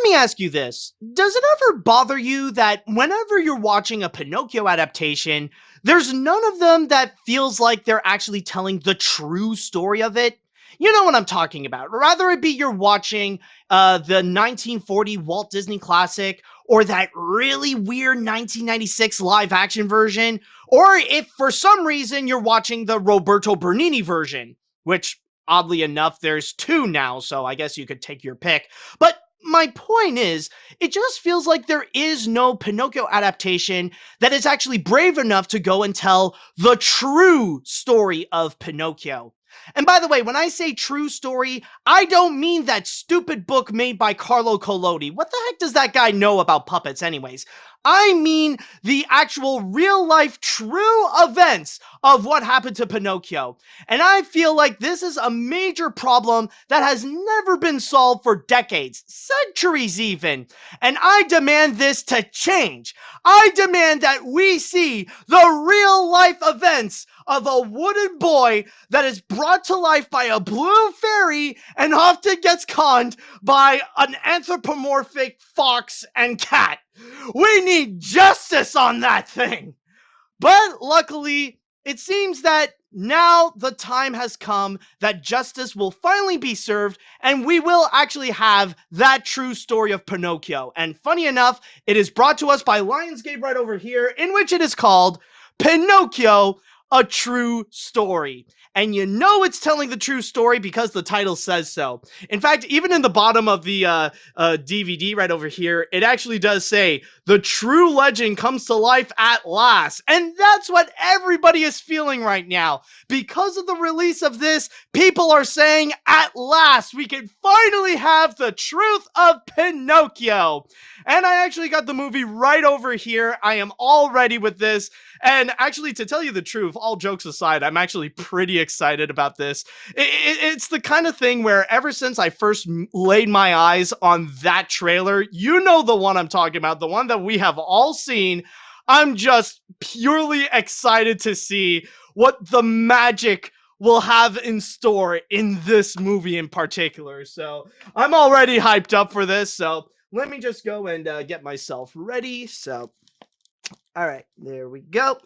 let me ask you this. Does it ever bother you that whenever you're watching a Pinocchio adaptation, there's none of them that feels like they're actually telling the true story of it? You know what I'm talking about. Rather it be you're watching the 1940 Walt Disney classic or that really weird 1996 live action version, or if for some reason you're watching the Roberto Bernini version, which oddly enough, there's two now, so I guess you could take your pick. But my point is, it just feels like there is no Pinocchio adaptation that is actually brave enough to go and tell the true story of Pinocchio. And by the way, when I say true story, I don't mean that stupid book made by Carlo Collodi. What the heck does that guy know about puppets, anyways? I mean the actual real life true events of what happened to Pinocchio. And I feel like this is a major problem that has never been solved for decades, centuries even. And I demand this to change. I demand that we see the real life events of a wooden boy that is brought to life by a blue fairy and often gets conned by an anthropomorphic fox and cat. We need justice on that thing. But luckily, it seems that now the time has come that justice will finally be served and we will actually have that true story of Pinocchio. And funny enough, it is brought to us by Lionsgate right over here, in which it is called Pinocchio, a True Story. And you know it's telling the true story because the title says so. In fact, even in the bottom of the DVD right over here, it actually does say, the true legend comes to life at last. And that's what everybody is feeling right now. Because of the release of this, people are saying, at last, we can finally have the truth of Pinocchio. And I actually got the movie right over here. I am all ready with this. And actually, to tell you the truth, all jokes aside, I'm actually pretty excited about this. It's the kind of thing where ever since I first laid my eyes on that trailer, you know the one I'm talking about, the one that we have all seen, I'm just purely excited to see what the magic will have in store in this movie in particular. So I'm already hyped up for this. So let me just go and get myself ready. So, all right, there we go.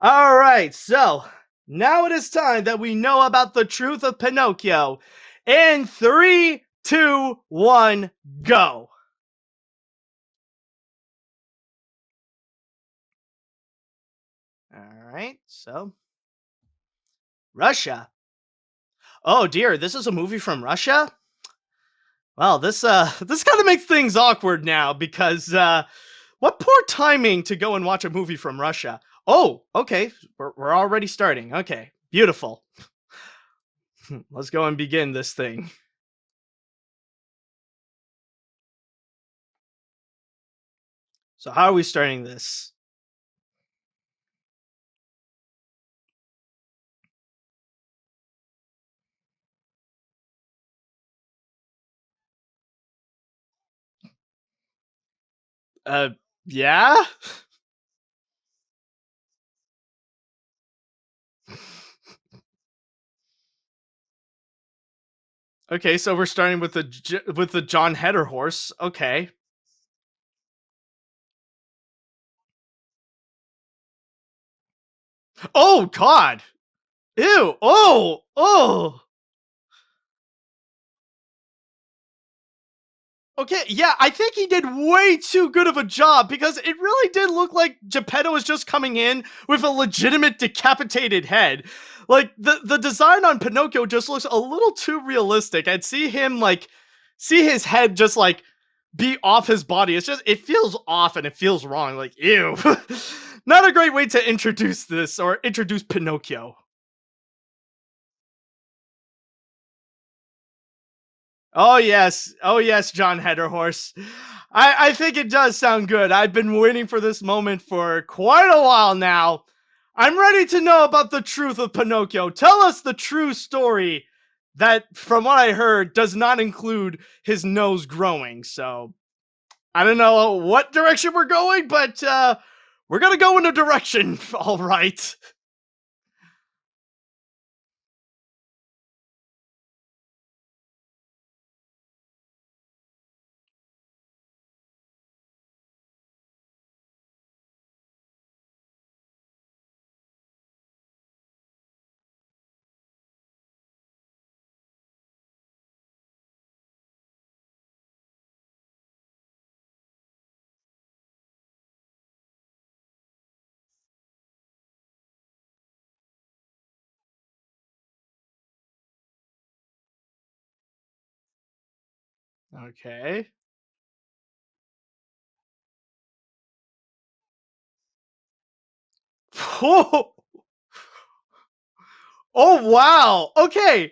All right, so now it is time that we know about the truth of Pinocchio. In three, two, one, go. All right, so Russia. Oh dear, this is a movie from Russia? Well, this kind of makes things awkward now because what poor timing to go and watch a movie from Russia. Oh, okay, we're already starting. Okay, beautiful. Let's go and begin this thing. So how are we starting this? Uh yeah? Okay, so we're starting with with the John Heder horse. Okay. Oh god. Ew. Oh. Oh. Okay, yeah, I think he did way too good of a job because it really did look like Geppetto was just coming in with a legitimate decapitated head. Like the design on Pinocchio just looks a little too realistic. I'd see him like see his head just like be off his body. It's just it feels off and it feels wrong. Like ew. Not a great way to introduce this or introduce Pinocchio. Oh yes, oh yes, John Hedderhorse. I think it does sound good. I've been waiting for this moment for quite a while now. I'm ready to know about the truth of Pinocchio. Tell us the true story that, from what I heard, does not include his nose growing. So I don't know what direction we're going, but we're gonna go in a direction. All right. Okay. Oh, oh wow. Okay.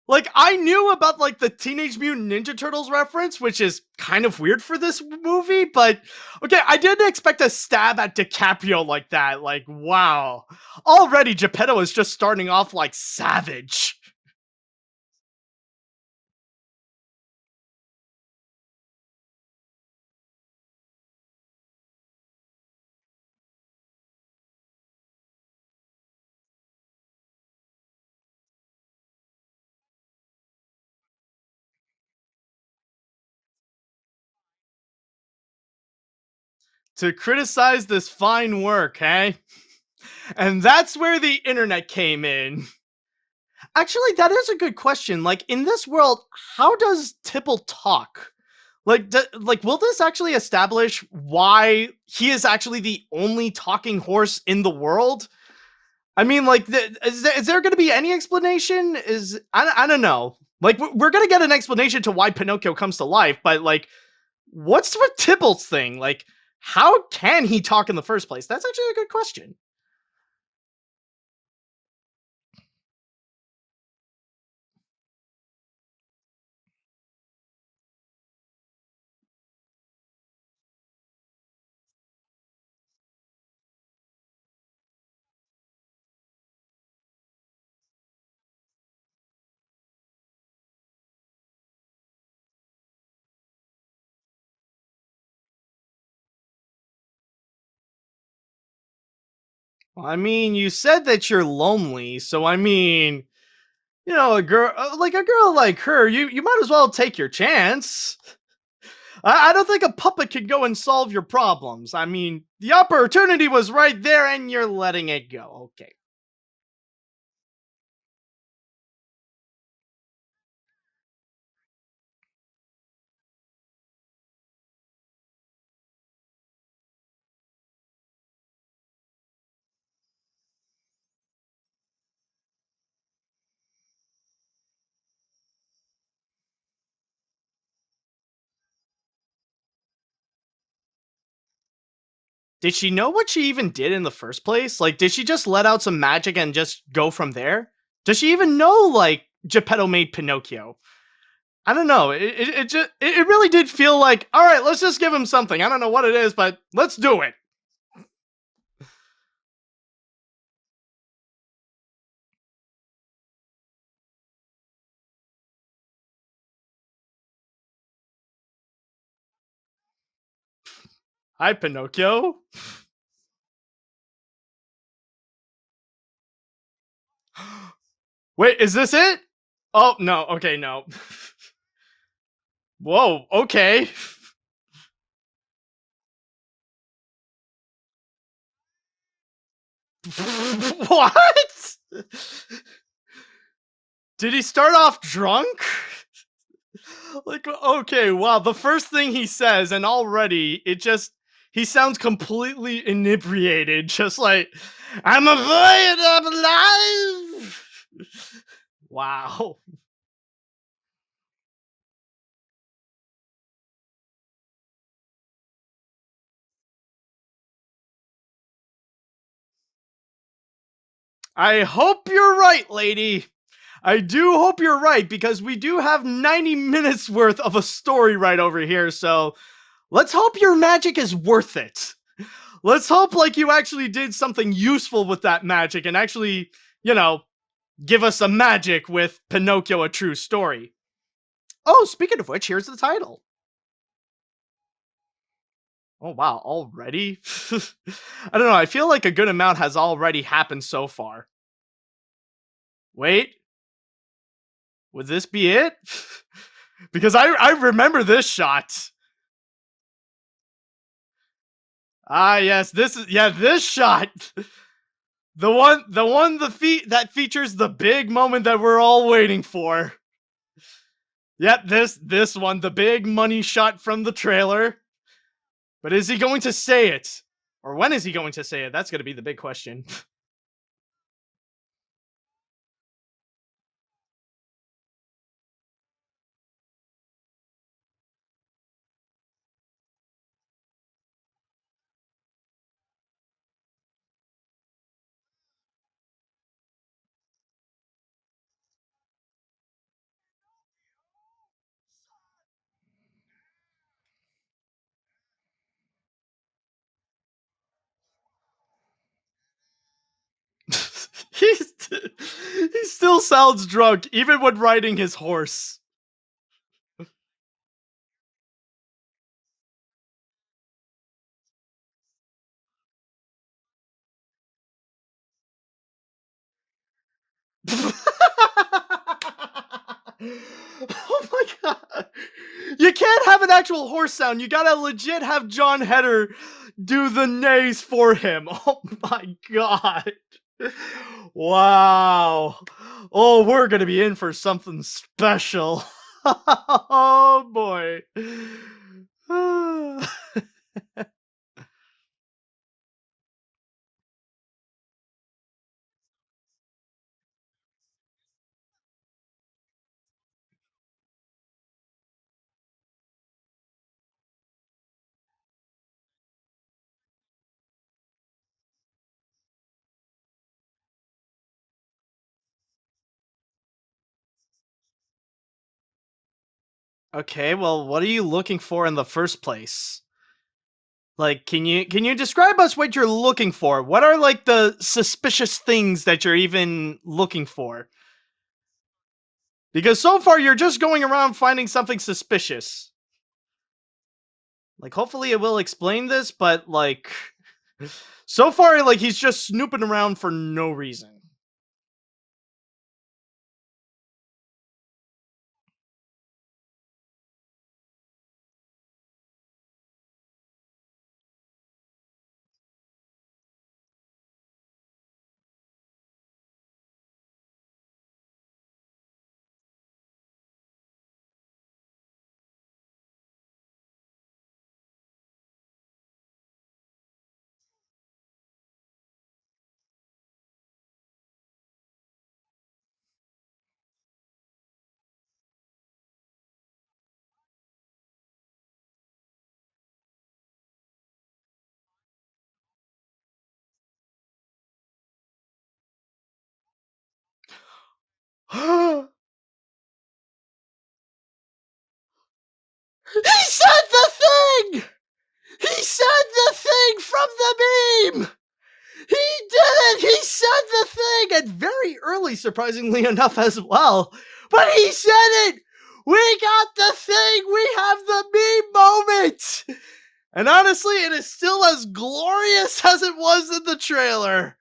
Like I knew about like the Teenage Mutant Ninja Turtles reference, which is kind of weird for this movie, but okay, I didn't expect a stab at DiCaprio like that. Like, wow. Already Geppetto is just starting off like savage. To criticize this fine work, hey? And that's where the internet came in. Actually, that is a good question. Like in this world, how does Tipple talk? Like, like, will this actually establish why he is actually the only talking horse in the world? I mean, like, is there going to be any explanation? I don't know. Like, we're going to get an explanation to why Pinocchio comes to life, but like, what's with Tipple's thing? Like, how can he talk in the first place? That's actually a good question. I mean, you said that you're lonely, so I mean, a girl like her, you might as well take your chance. I don't think a puppet could go and solve your problems. I mean, the opportunity was right there, and you're letting it go. Okay. Did she know what she even did in the first place? Like, did she just let out some magic and just go from there? Does she even know like Geppetto made Pinocchio? I don't know. It really did feel like, all right, let's just give him something. I don't know what it is, but let's do it. Hi, Pinocchio. Wait, is this it? Oh no. Okay, no. Whoa. Okay. What? Did he start off drunk? Like, okay, wow. The first thing he says, and already he sounds completely inebriated. Just like, I'm a boy and I'm alive. Wow. I hope you're right, lady. I do hope you're right because we do have 90 minutes worth of a story right over here. So let's hope your magic is worth it. Let's hope like you actually did something useful with that magic and actually, you know, give us a magic with Pinocchio, a true story. Oh, speaking of which, here's the title. Oh wow, already? I don't know, I feel like a good amount has already happened so far. Wait, would this be it? Because I remember this shot. Ah yes, this shot. The features the big moment that we're all waiting for. Yep, this one, the big money shot from the trailer. But is he going to say it? Or when is he going to say it? That's going to be the big question. He's, he still sounds drunk, even when riding his horse. Oh my god. You can't have an actual horse sound. You gotta legit have John Heder do the neighs for him. Oh my god. Wow. Oh, we're gonna be in for something special. Oh boy. Okay, well, what are you looking for in the first place? Like, can you describe us what you're looking for? What are like the suspicious things that you're even looking for? Because so far you're just going around finding something suspicious. Like, hopefully it will explain this, but like, so far like he's just snooping around for no reason. He said the thing. He said the thing from the meme. He did it! He said the thing! And very early, surprisingly enough, as well. But he said it! We got the thing! We have the meme moment! And honestly, it is still as glorious as it was in the trailer.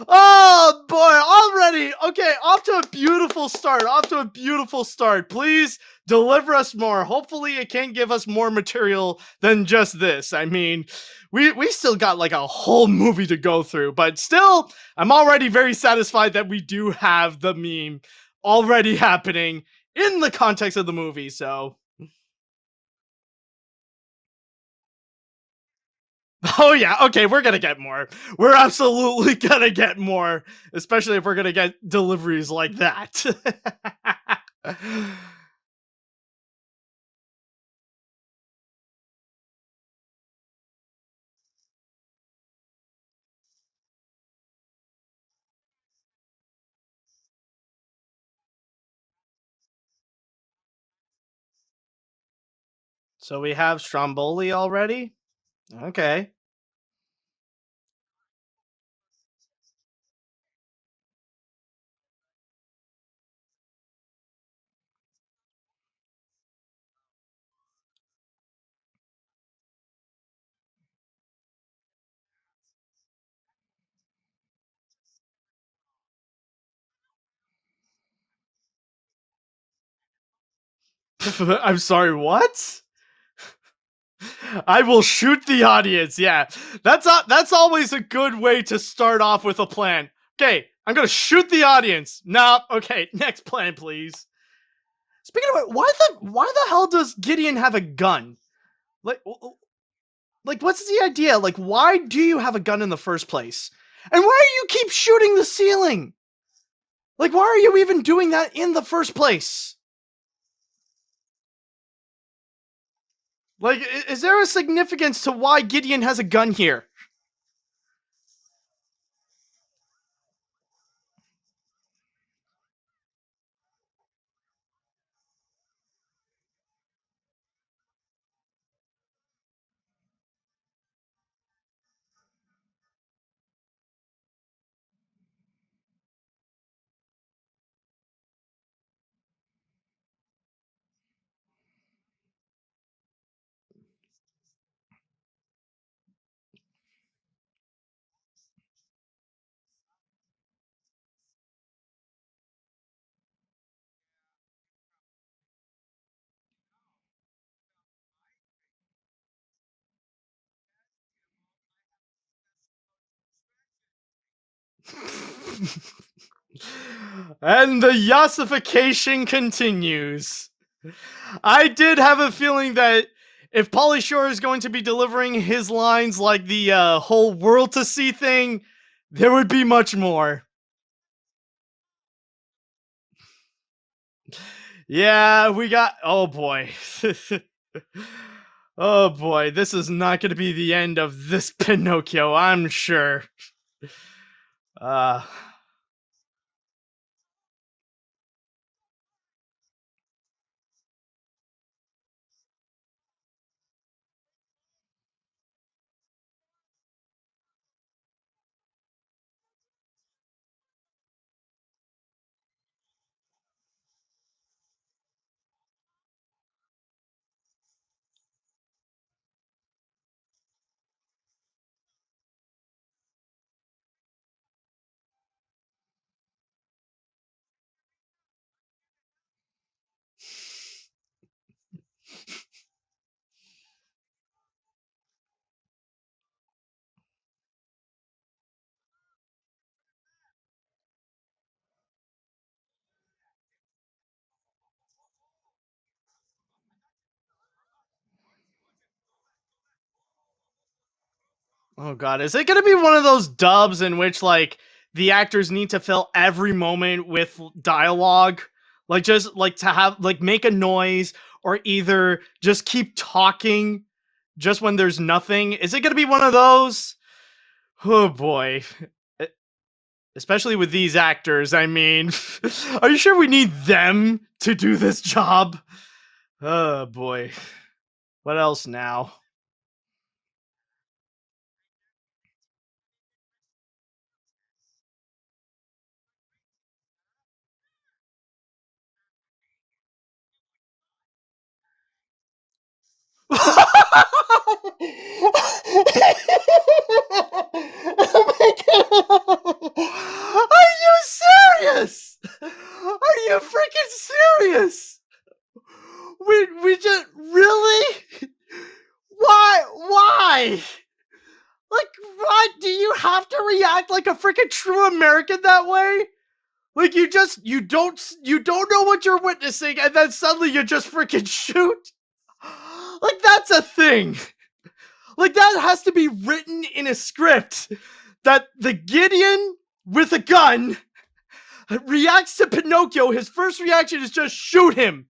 Oh boy, already. Okay, off to a beautiful start. Off to a beautiful start. Please deliver us more. Hopefully, it can give us more material than just this. I mean, we still got like a whole movie to go through, but still, I'm already very satisfied that we do have the meme already happening in the context of the movie. So, oh yeah, okay, we're gonna get more. We're absolutely gonna get more, especially if we're gonna get deliveries like that. So we have Stromboli already? Okay. I'm sorry, what? I will shoot the audience. Yeah. That's always a good way to start off with a plan. Okay, I'm going to shoot the audience. Nah, okay, next plan please. Speaking of it, why the hell does Gideon have a gun? Like like what's the idea? Like why do you have a gun in the first place? And why do you keep shooting the ceiling? Like why are you even doing that in the first place? Like is there a significance to why Gideon has a gun here? And the yassification continues. I did have a feeling that if Pauly Shore is going to be delivering his lines like the whole world to see thing, there would be much more. Yeah, we got. Oh boy. Oh boy, this is not going to be the end of this Pinocchio, I'm sure. Uh, oh god, is it going to be one of those dubs in which like the actors need to fill every moment with dialogue? Like just like to have like make a noise or either just keep talking just when there's nothing. Is it going to be one of those? Oh boy. E- Especially with these actors, I mean, are you sure we need them to do this job? Oh boy. What else now? Oh my god! Are you serious? Are you freaking serious? We just really? Why? Why? Like, what? Do you have to react like a freaking true American that way? Like you don't know what you're witnessing, and then suddenly you just freaking shoot. Like that's a thing. Like that has to be written in a script that the Gideon with a gun reacts to Pinocchio. His first reaction is just shoot him.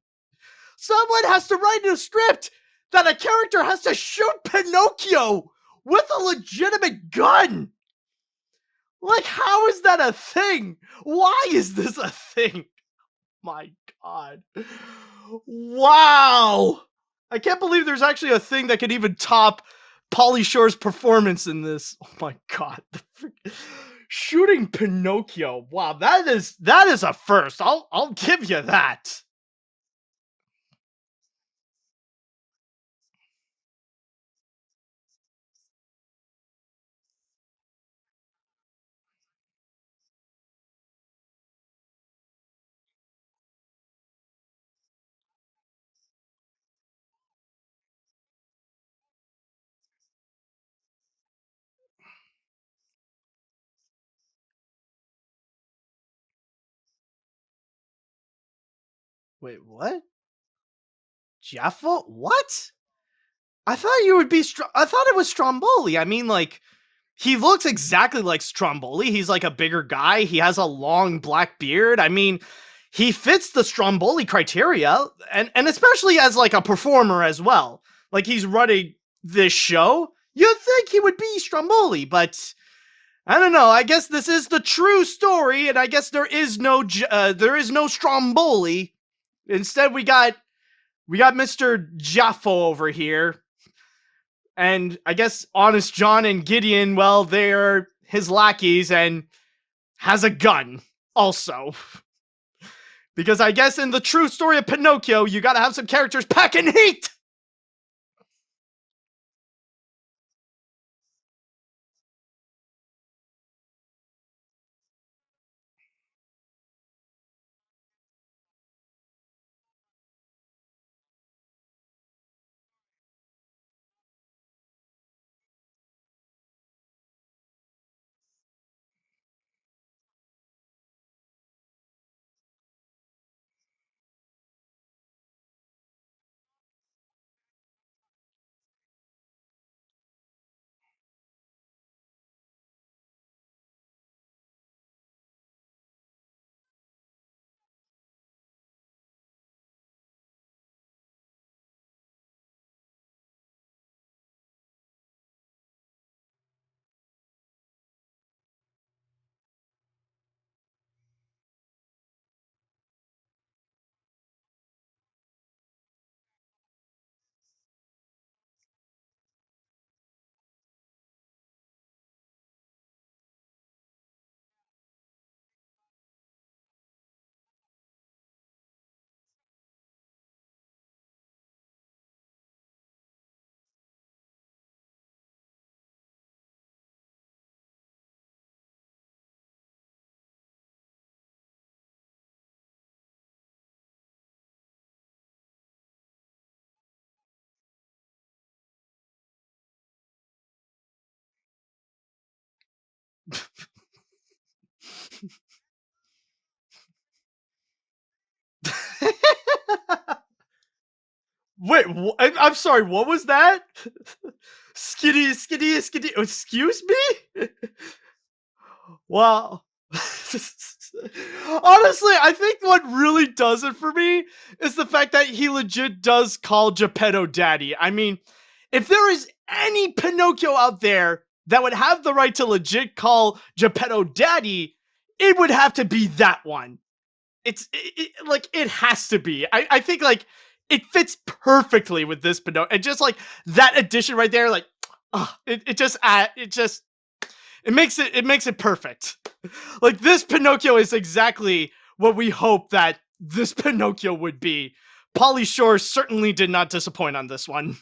Someone has to write in a script that a character has to shoot Pinocchio with a legitimate gun. Like, how is that a thing? Why is this a thing? My god. Wow. I can't believe there's actually a thing that could even top Pauly Shore's performance in this. Oh my god. Shooting Pinocchio. Wow, that is a first. I'll give you that. Wait, what? Jaffo? What? I thought you would be I thought it was Stromboli. I mean, like, he looks exactly like Stromboli. He's like a bigger guy. He has a long black beard. I mean, he fits the Stromboli criteria, and especially as like a performer as well. Like he's running this show. You'd think he would be Stromboli, but I don't know. I guess this is the true story, and I guess there is no Stromboli. Instead, we got Mr. Jaffo over here, and I guess Honest John and Gideon, well, they're his lackeys and has a gun also. Because I guess in the true story of Pinocchio, you gotta have some characters packing heat! Wait, I'm sorry. What was that? Skitty, skitty, skitty. Excuse me? Wow. Honestly, I think what really does it for me is the fact that he legit does call Geppetto daddy. I mean, if there is any Pinocchio out there that would have the right to legit call Geppetto daddy, it would have to be that one. Like it has to be. I think like it fits perfectly with this Pinocchio, and just like that addition right there, like it just it makes it perfect. Like this Pinocchio is exactly what we hope that this Pinocchio would be. Polly Shore certainly did not disappoint on this one.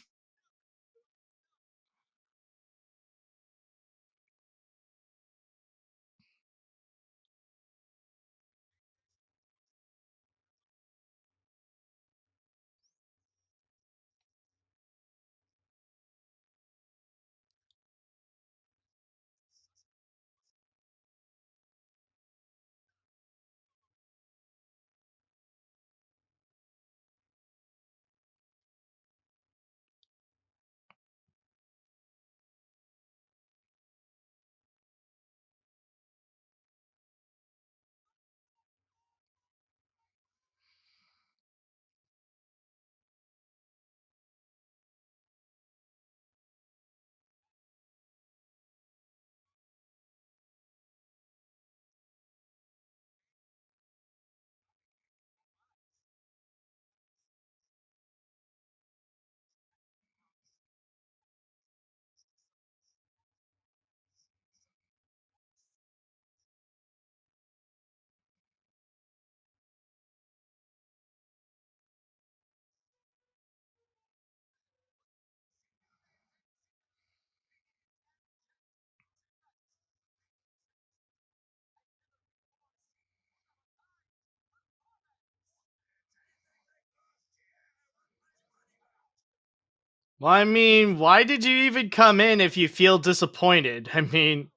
Well, I mean, why did you even come in if you feel disappointed? I mean,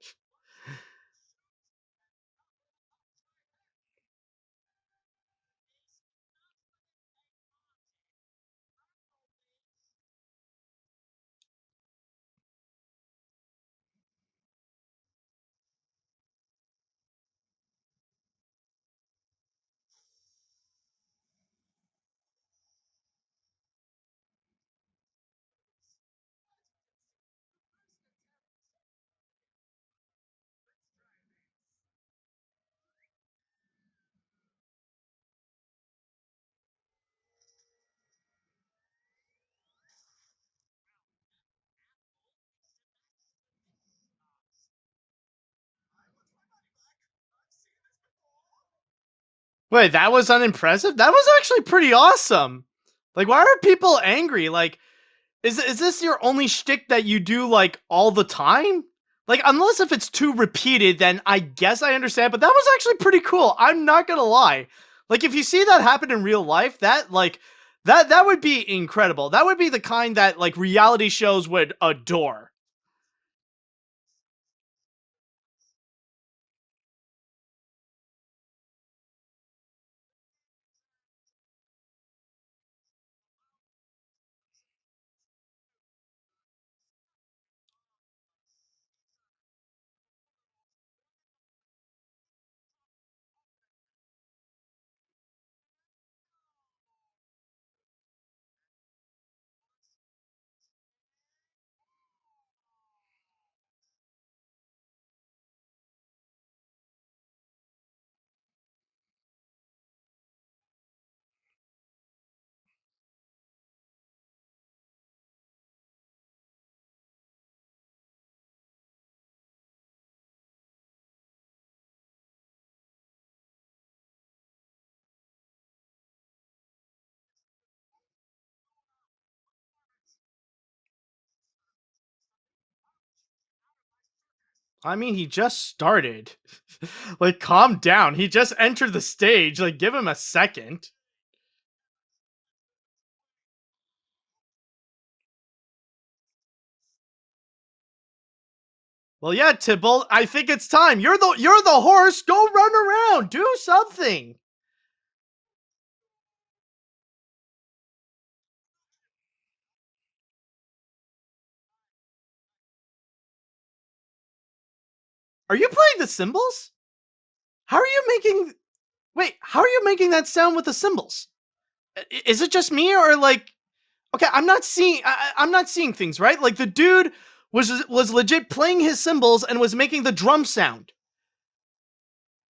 wait, that was unimpressive? That was actually pretty awesome. Like, why are people angry? Like, is this your only shtick that you do like all the time? Like, unless if it's too repeated, then I guess I understand. But that was actually pretty cool. I'm not gonna lie. Like, if you see that happen in real life, that would be incredible. That would be the kind that like reality shows would adore. I mean, he just started. Like, calm down. He just entered the stage. Like, give him a second. Well, yeah, Tybalt, I think it's time. You're the horse. Go run around. Do something. Are you playing the cymbals? How are you making Wait, how are you making that sound with the cymbals? Is it just me or like okay, I'm not seeing things, right? Like the dude was legit playing his cymbals and was making the drum sound.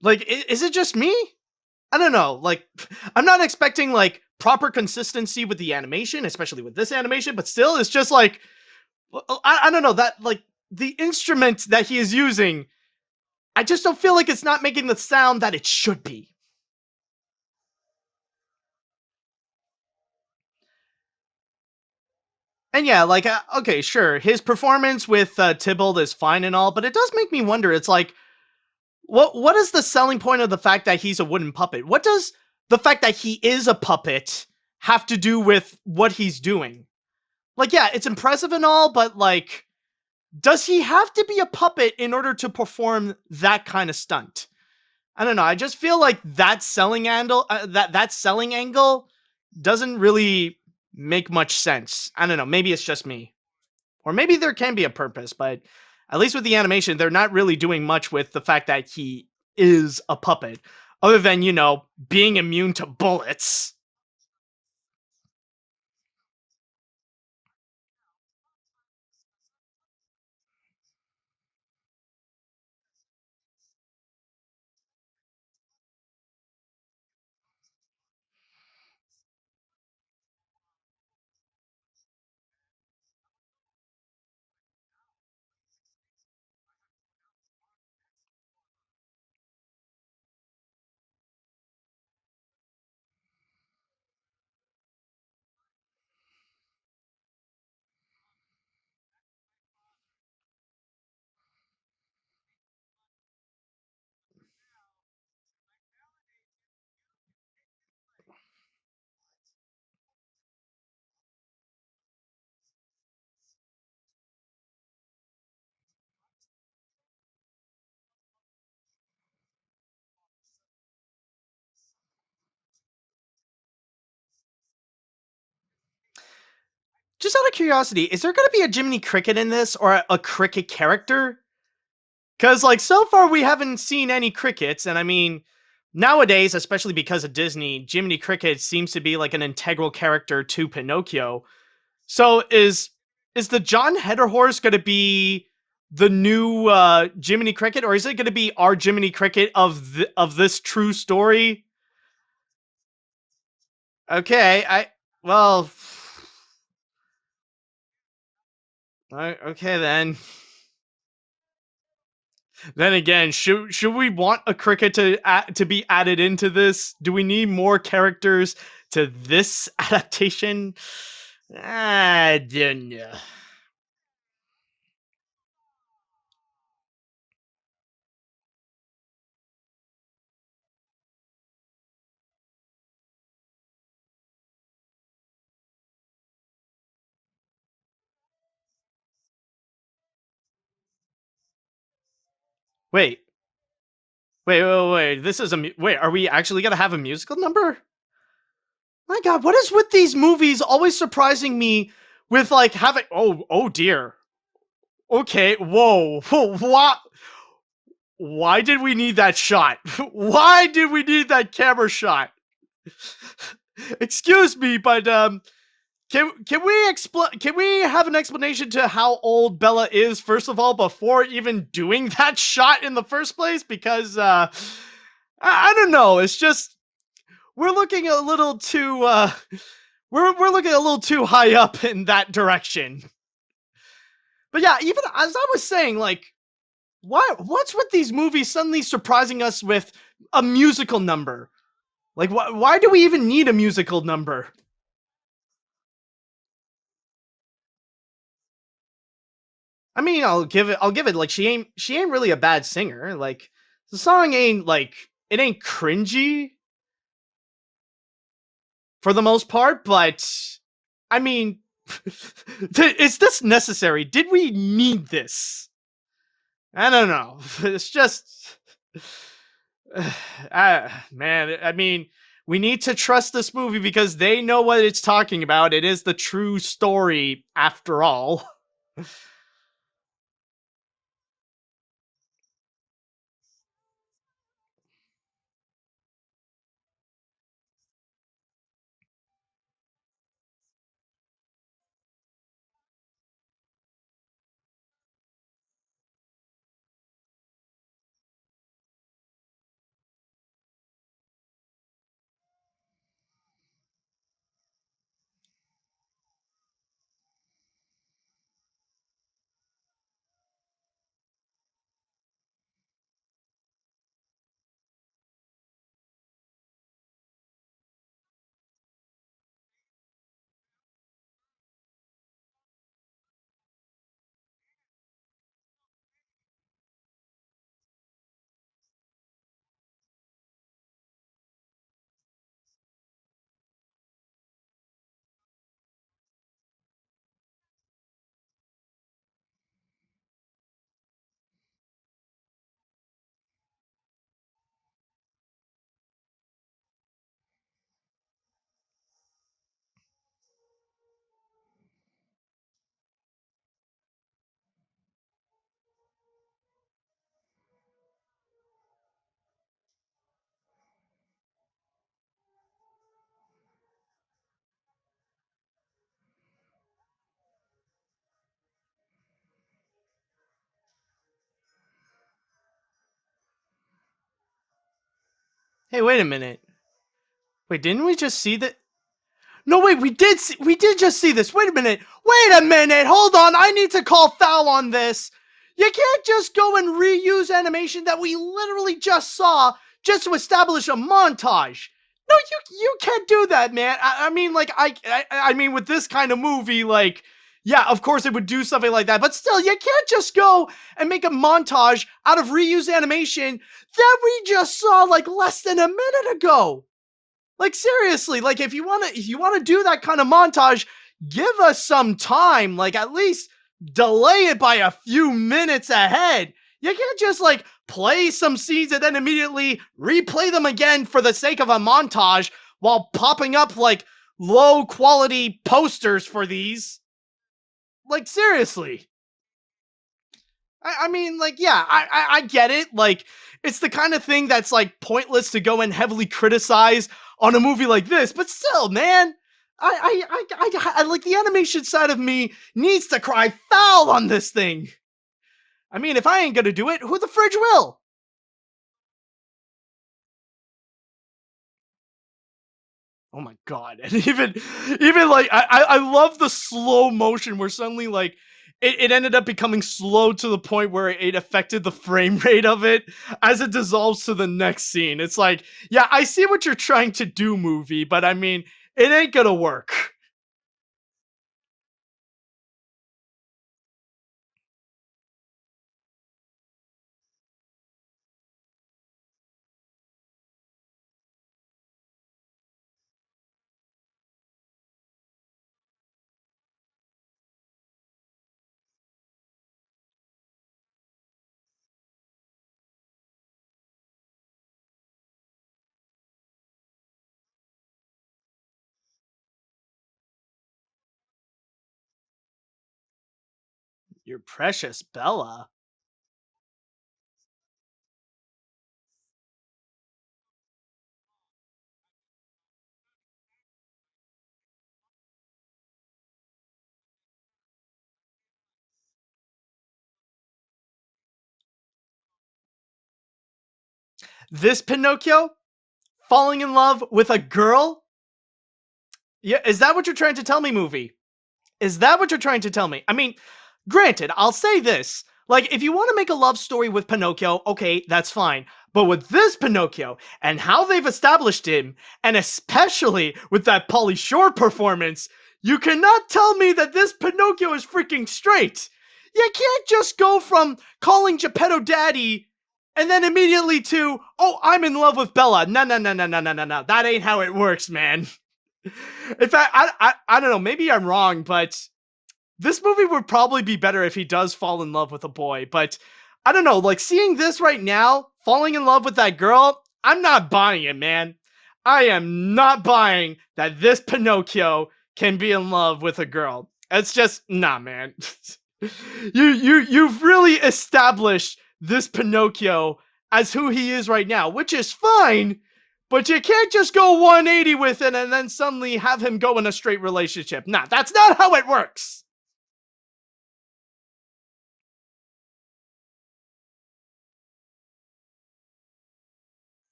Like is it just me? I don't know. Like I'm not expecting like proper consistency with the animation, especially with this animation, but still it's just like I don't know that like the instrument that he is using, I just don't feel like it's not making the sound that it should be. And yeah, like okay, sure, his performance with Tybalt is fine and all, but it does make me wonder. It's like, what is the selling point of the fact that he's a wooden puppet? What does the fact that he is a puppet have to do with what he's doing? Like, yeah, it's impressive and all, but like, does he have to be a puppet in order to perform that kind of stunt? I don't know. I just feel like that selling angle doesn't really make much sense. I don't know. Maybe it's just me. Or maybe there can be a purpose, but at least with the animation, they're not really doing much with the fact that he is a puppet, other than, being immune to bullets. Just out of curiosity, is there going to be a Jiminy Cricket in this or a cricket character? Because, like, so far we haven't seen any crickets, and I mean, nowadays, especially because of Disney, Jiminy Cricket seems to be like an integral character to Pinocchio. So is the John Heder horse going to be the new Jiminy Cricket, or is it going to be our Jiminy Cricket of this true story? Okay, well, okay then. Then again, should we want a cricket to be added into this? Do we need more characters to this adaptation? I don't know. Wait, wait. This is wait. Are we actually gonna have a musical number? My God, what is with these movies always surprising me with like having? Oh dear. Okay, whoa, what? Why did we need that shot? Why did we need that camera shot? Excuse me, but can we explain? Can we have an explanation to how old Bella is first of all before even doing that shot in the first place? Because I don't know. It's just we're looking a little too we're looking a little too high up in that direction. But yeah, even as I was saying, like, what's with these movies suddenly surprising us with a musical number? Like, why do we even need a musical number? I mean, I'll give it like she ain't really a bad singer. Like the song ain't like it ain't cringy for the most part, but I mean, is this necessary? Did we need this? I don't know. It's just man, I mean, we need to trust this movie because they know what it's talking about. It is the true story after all. Hey, wait a minute. Wait, didn't we just see that? No, wait, we did just see this. Wait a minute. Wait a minute. Hold on. I need to call foul on this. You can't just go and reuse animation that we literally just saw just to establish a montage. No, you can't do that, man. I mean, like, I mean, with this kind of movie, like, yeah, of course it would do something like that, but still, you can't just go and make a montage out of reused animation that we just saw like less than a minute ago. Like, seriously, like, if you want to do that kind of montage, give us some time. Like, at least delay it by a few minutes ahead. You can't just like play some scenes and then immediately replay them again for the sake of a montage while popping up like low quality posters for these. Like, seriously. I mean, like, yeah, I get it. Like, it's the kind of thing that's like pointless to go and heavily criticize on a movie like this, but still, man, I like the animation side of me needs to cry foul on this thing. I mean, if I ain't gonna do it, who the fridge will? Oh my god! And even like I love the slow motion where suddenly like it ended up becoming slow to the point where it affected the frame rate of it as it dissolves to the next scene. It's like, yeah, I see what you're trying to do, movie, but I mean, it ain't gonna work. Your precious Bella. This Pinocchio falling in love with a girl? Yeah, is that what you're trying to tell me, movie? Is that what you're trying to tell me? I mean, granted, I'll say this. Like, if you want to make a love story with Pinocchio, okay, that's fine. But with this Pinocchio and how they've established him, and especially with that Polly Shore performance, you cannot tell me that this Pinocchio is freaking straight. You can't just go from calling Geppetto daddy and then immediately to, oh, I'm in love with Bella. No, no, no, no, no, no, no, no. That ain't how it works, man. In fact, I don't know. Maybe I'm wrong, but this movie would probably be better if he does fall in love with a boy. But I don't know. Like seeing this right now, falling in love with that girl, I'm not buying it, man. I am not buying that this Pinocchio can be in love with a girl. It's just nah, man. You've really established this Pinocchio as who he is right now, which is fine, but you can't just go 180 with it and then suddenly have him go in a straight relationship. Nah, that's not how it works.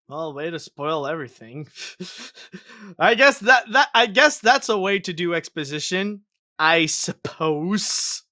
Well, way to spoil everything. I guess that's a way to do exposition. I suppose.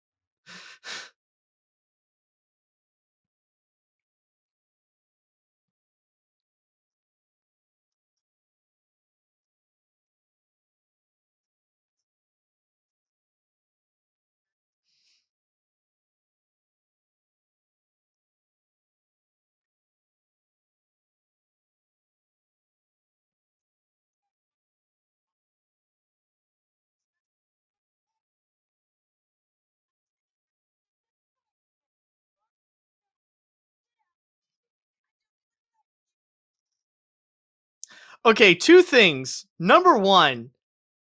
Okay, two things. Number one,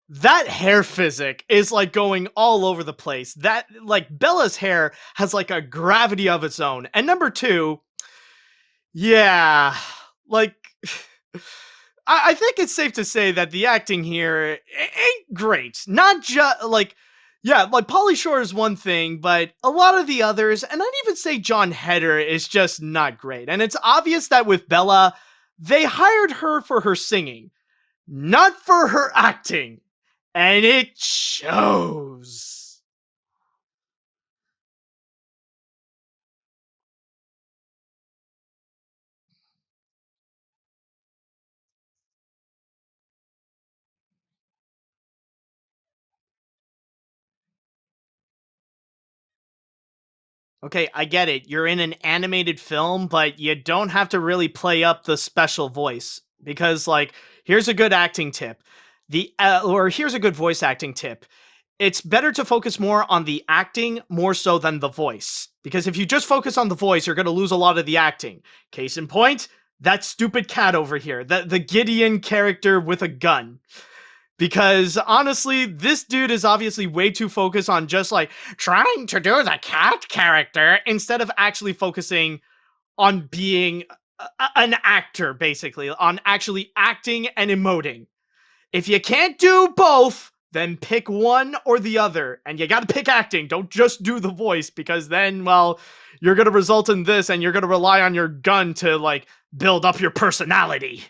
that hair physic is like going all over the place. That like Bella's hair has like a gravity of its own. And number two, yeah, like I think it's safe to say that the acting here ain't great. Not just like, yeah, like Polly Shore is one thing, but a lot of the others, and I'd even say John Heder is just not great. And it's obvious that with Bella, they hired her for her singing, not for her acting. And it shows. Okay, I get it. You're in an animated film, but you don't have to really play up the special voice because like here's a good acting tip. Or here's a good voice acting tip. It's better to focus more on the acting more so than the voice. Because if you just focus on the voice, you're going to lose a lot of the acting. Case in point, that stupid cat over here, the Gideon character with a gun. Because honestly, this dude is obviously way too focused on just like trying to do the cat character instead of actually focusing on being an actor, basically, on actually acting and emoting. If you can't do both, then pick one or the other. And you gotta pick acting. Don't just do the voice because then, well, you're gonna result in this and you're gonna rely on your gun to like build up your personality.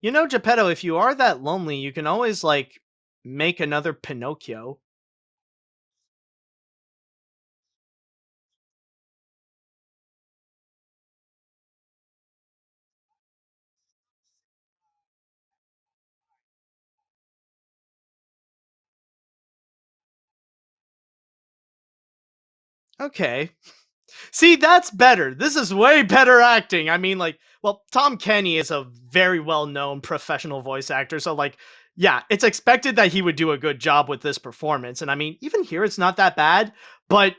You know, Geppetto, if you are that lonely, you can always like make another Pinocchio. Okay. See, that's better. This is way better acting. I mean, like, well, Tom Kenny is a very well known professional voice actor. So, like, yeah, it's expected that he would do a good job with this performance. And I mean, even here, it's not that bad. But,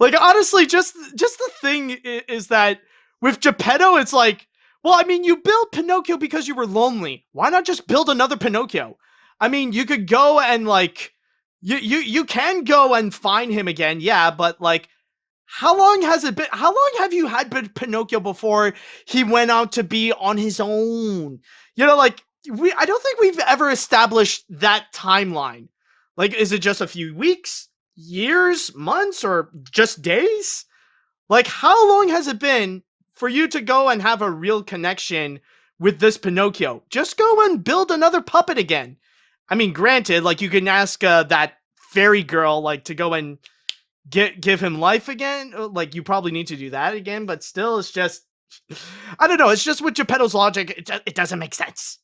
like, honestly, just the thing is that with Geppetto, it's like, well, I mean, you built Pinocchio because you were lonely. Why not just build another Pinocchio? I mean, you could go and, like, you can go and find him again, yeah, but like how long has it been? How long have you had Pinocchio before he went out to be on his own? You know, like I don't think we've ever established that timeline. Like, is it just a few weeks, years, months, or just days? Like, how long has it been for you to go and have a real connection with this Pinocchio? Just go and build another puppet again. I mean, granted, like you can ask that fairy girl like to go and give him life again. Like you probably need to do that again, but still, it's just I don't know. It's just with Geppetto's logic, it doesn't make sense.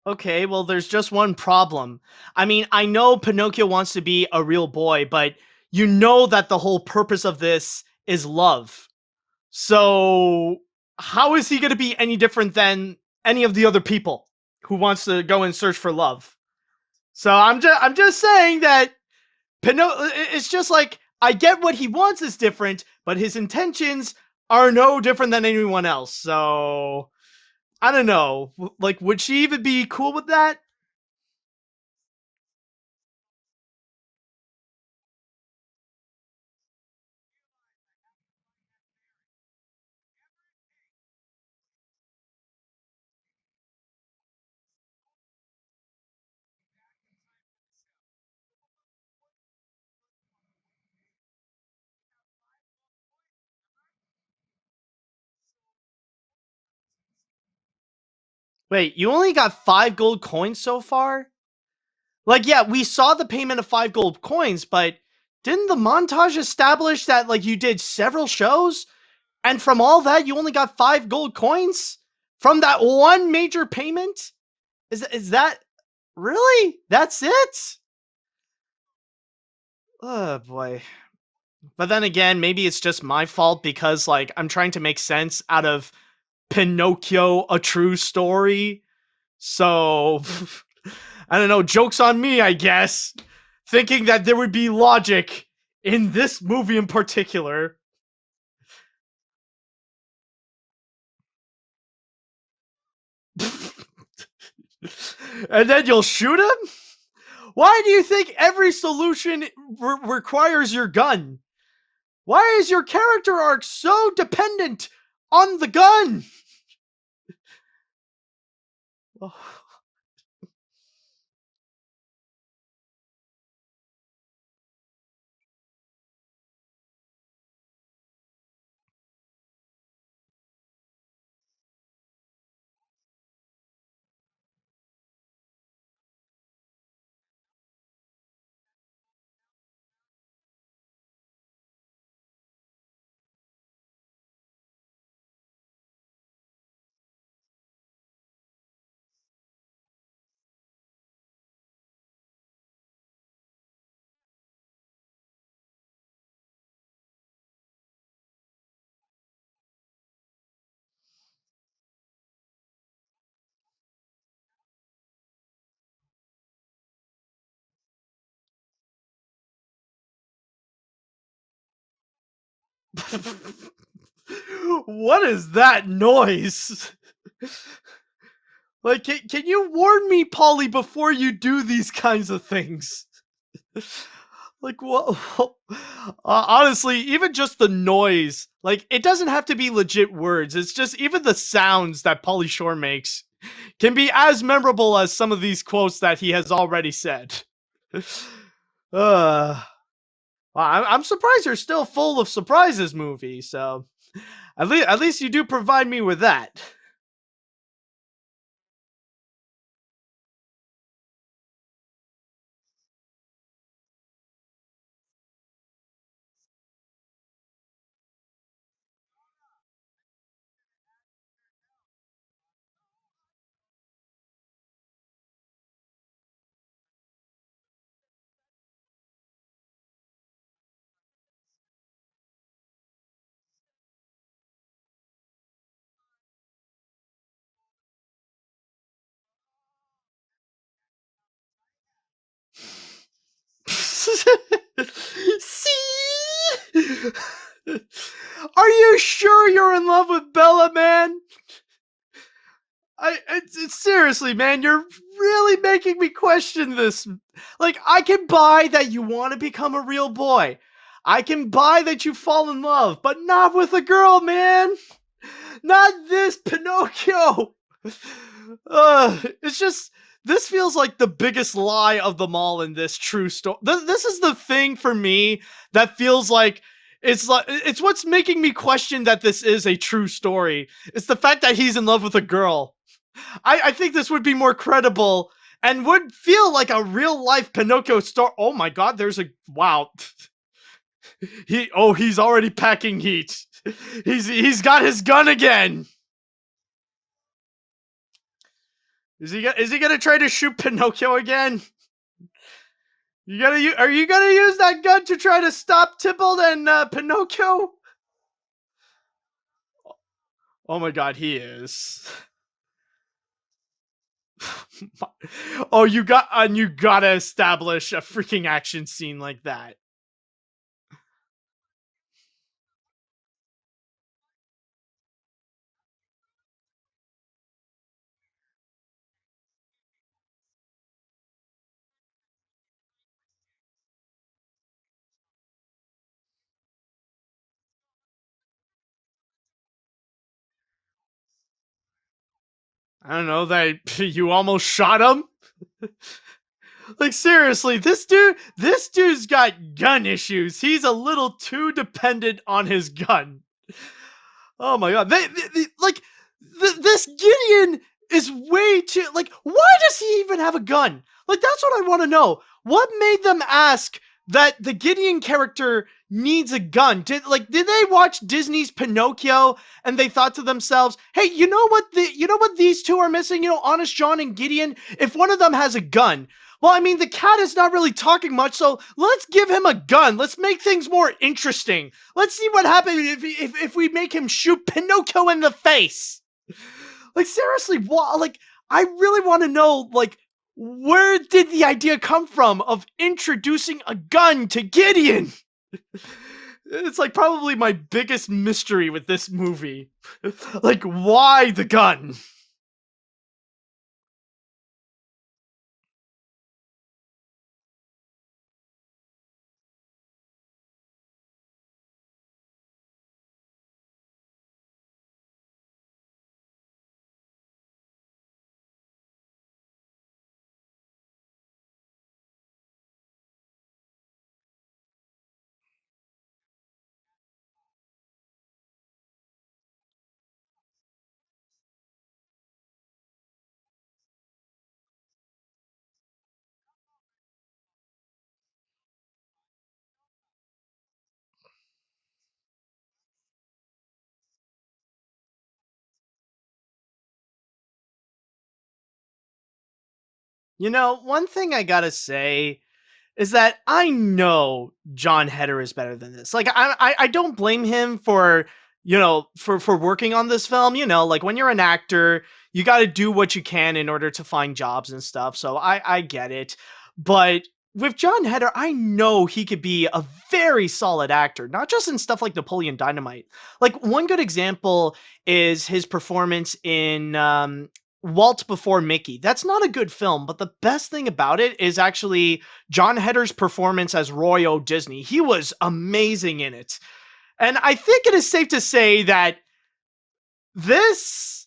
Okay, well, there's just one problem. I mean, I know Pinocchio wants to be a real boy, but you know that the whole purpose of this is love. So, how is he going to be any different than any of the other people who wants to go and search for love? So, I'm just saying that it's just like I get what he wants is different, but his intentions are no different than anyone else. So, I don't know. Like, would she even be cool with that? Wait, you only got 5 gold coins so far? Like, yeah, we saw the payment of 5 gold coins, but didn't the montage establish that, like, you did several shows? And from all that, you only got 5 gold coins? From that one major payment? Is that really? That's it? Oh boy. But then again, maybe it's just my fault because, like, I'm trying to make sense out of Pinocchio, a true story. So, I don't know, joke's on me, I guess. Thinking that there would be logic in this movie in particular. And then you'll shoot him? Why do you think every solution requires your gun? Why is your character arc so dependent on the gun? What is that noise? Like, can you warn me, Polly, before you do these kinds of things? Like, what? Honestly, even just the noise, like, it doesn't have to be legit words. It's just even the sounds that Polly Shore makes can be as memorable as some of these quotes that he has already said. uh, I'm surprised you're still full of surprises, movie. So at least you do provide me with that. See? Are you sure you're in love with Bella, man? It's seriously, man, you're really making me question this. Like, I can buy that you want to become a real boy. I can buy that you fall in love, but not with a girl, man. Not this Pinocchio. It's just this feels like the biggest lie of them all in this true story. This is the thing for me that feels like it's what's making me question that this is a true story. It's the fact that he's in love with a girl. I think this would be more credible and would feel like a real life Pinocchio story. Oh my god, there's a wow. He's already packing heat. He's got his gun again. Is he gonna try to shoot Pinocchio again? Are you gonna use that gun to try to stop Tybalt and Pinocchio? Oh my god, he is. Oh, you gotta establish a freaking action scene like that. I don't know that you almost shot him. Like seriously, this dude's got gun issues. He's a little too dependent on his gun. Oh my god, this Gideon is way too like. Why does he even have a gun? Like that's what I want to know. What made them ask that the Gideon character needs a gun? Did they watch Disney's Pinocchio and they thought to themselves, "Hey, you know what these two are missing? You know, Honest John and Gideon. If one of them has a gun." Well, I mean, the cat is not really talking much, so let's give him a gun. Let's make things more interesting. Let's see what happens if we make him shoot Pinocchio in the face. Like seriously, what? Like I really want to know, like where did the idea come from of introducing a gun to Gideon? It's like probably my biggest mystery with this movie. Like why the gun? You know, one thing I gotta say is that I know John Heder is better than this. Like I don't blame him for for working on this film. You know, like when you're an actor, you got to do what you can in order to find jobs and stuff. So I get it, but with John Heder, I know he could be a very solid actor, not just in stuff like Napoleon Dynamite. Like one good example is his performance in Walt Before Mickey. That's not a good film, but the best thing about it is actually John Heder's performance as Roy O. Disney. He was amazing in it. And I think it is safe to say that this,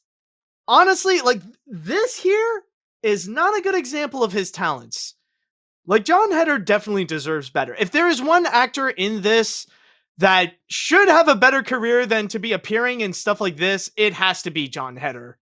honestly, like this here is not a good example of his talents. Like John Heder definitely deserves better. If there is one actor in this that should have a better career than to be appearing in stuff like this, it has to be John Heder.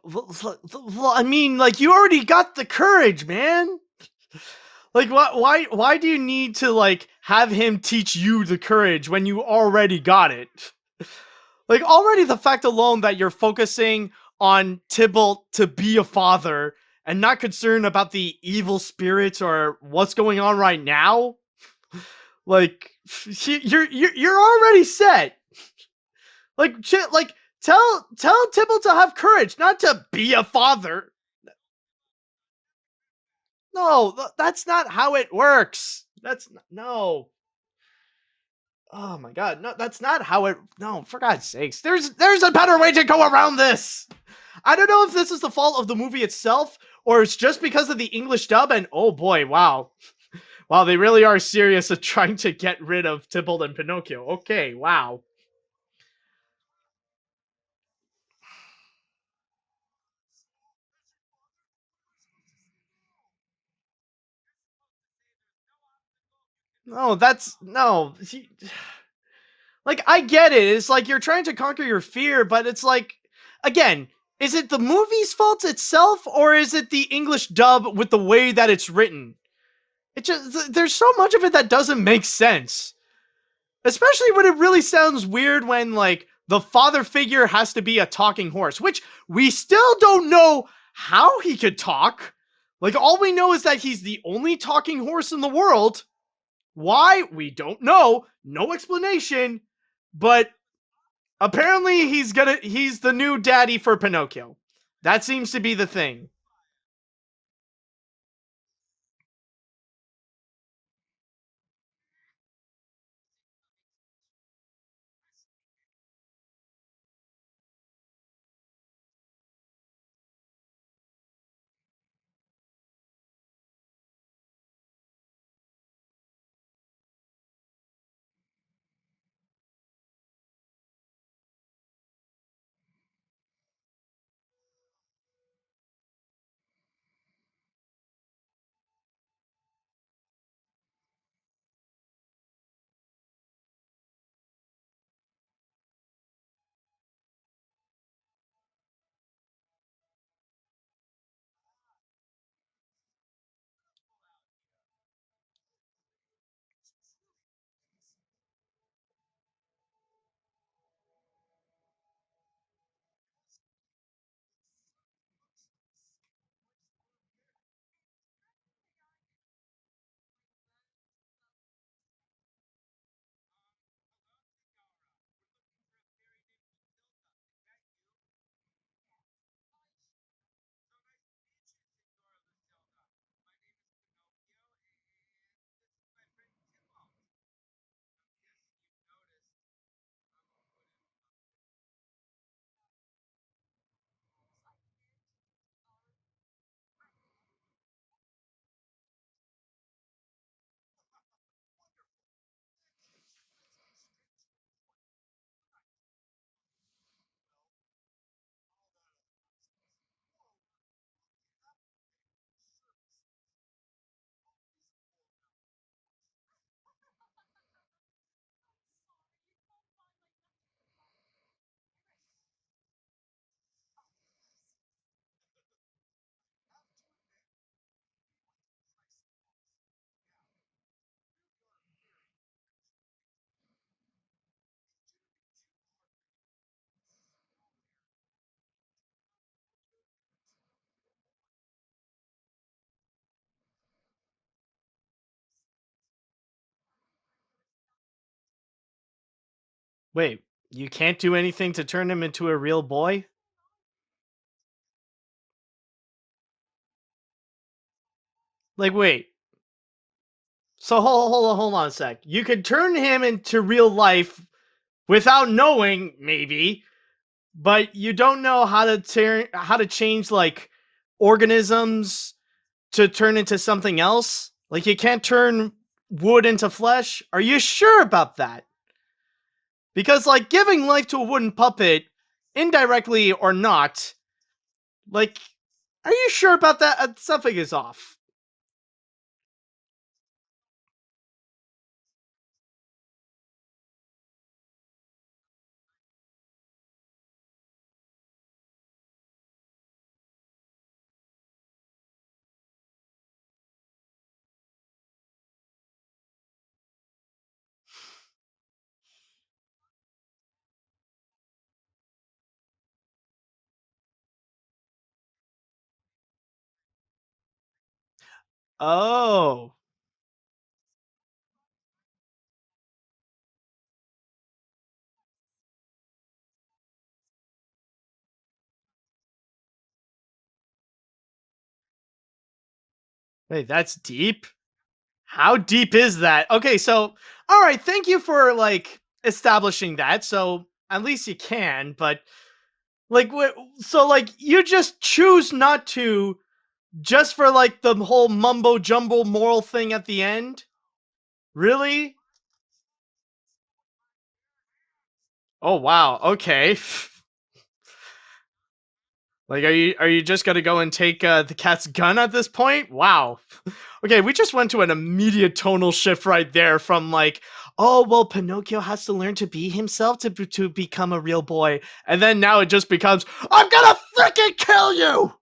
Well, I mean, like you already got the courage, man. Like why do you need to like have him teach you the courage when you already got it? Like already the fact alone that you're focusing on Tybalt to be a father and not concerned about the evil spirits or what's going on right now, like you're already set. Like tell Tibble to have courage, not to be a father. No, that's not how it works. No. Oh my god, no, that's not how it. No, for God's sakes, there's a better way to go around this. I don't know if this is the fault of the movie itself or it's just because of the English dub. And oh boy, wow, they really are serious at trying to get rid of Tybalt and Pinocchio. Okay, wow. No, that's no. Like I get it. It's like you're trying to conquer your fear, but it's like again, is it the movie's fault itself or is it the English dub with the way that it's written? It just there's so much of it that doesn't make sense. Especially when it really sounds weird when like the father figure has to be a talking horse, which we still don't know how he could talk. Like all we know is that he's the only talking horse in the world. Why? We don't know. No explanation. But apparently he's the new daddy for Pinocchio. That seems to be the thing. Wait, you can't do anything to turn him into a real boy? Like wait. So hold on a sec. You could turn him into real life without knowing, maybe, but you don't know how to change like organisms to turn into something else. Like you can't turn wood into flesh. Are you sure about that? Because like giving life to a wooden puppet, indirectly or not, like, are you sure about that? Something is off. Oh. Wait, that's deep? How deep is that? Okay, so all right, thank you for like establishing that. So at least you can, but like so like you just choose not to just for like the whole mumbo jumbo moral thing at the end? Really? Oh wow. Okay. Like, are you just gonna go and take the cat's gun at this point? Wow. Okay, we just went to an immediate tonal shift right there from like, oh well, Pinocchio has to learn to be himself to become a real boy, and then now it just becomes, I'm gonna freaking kill you.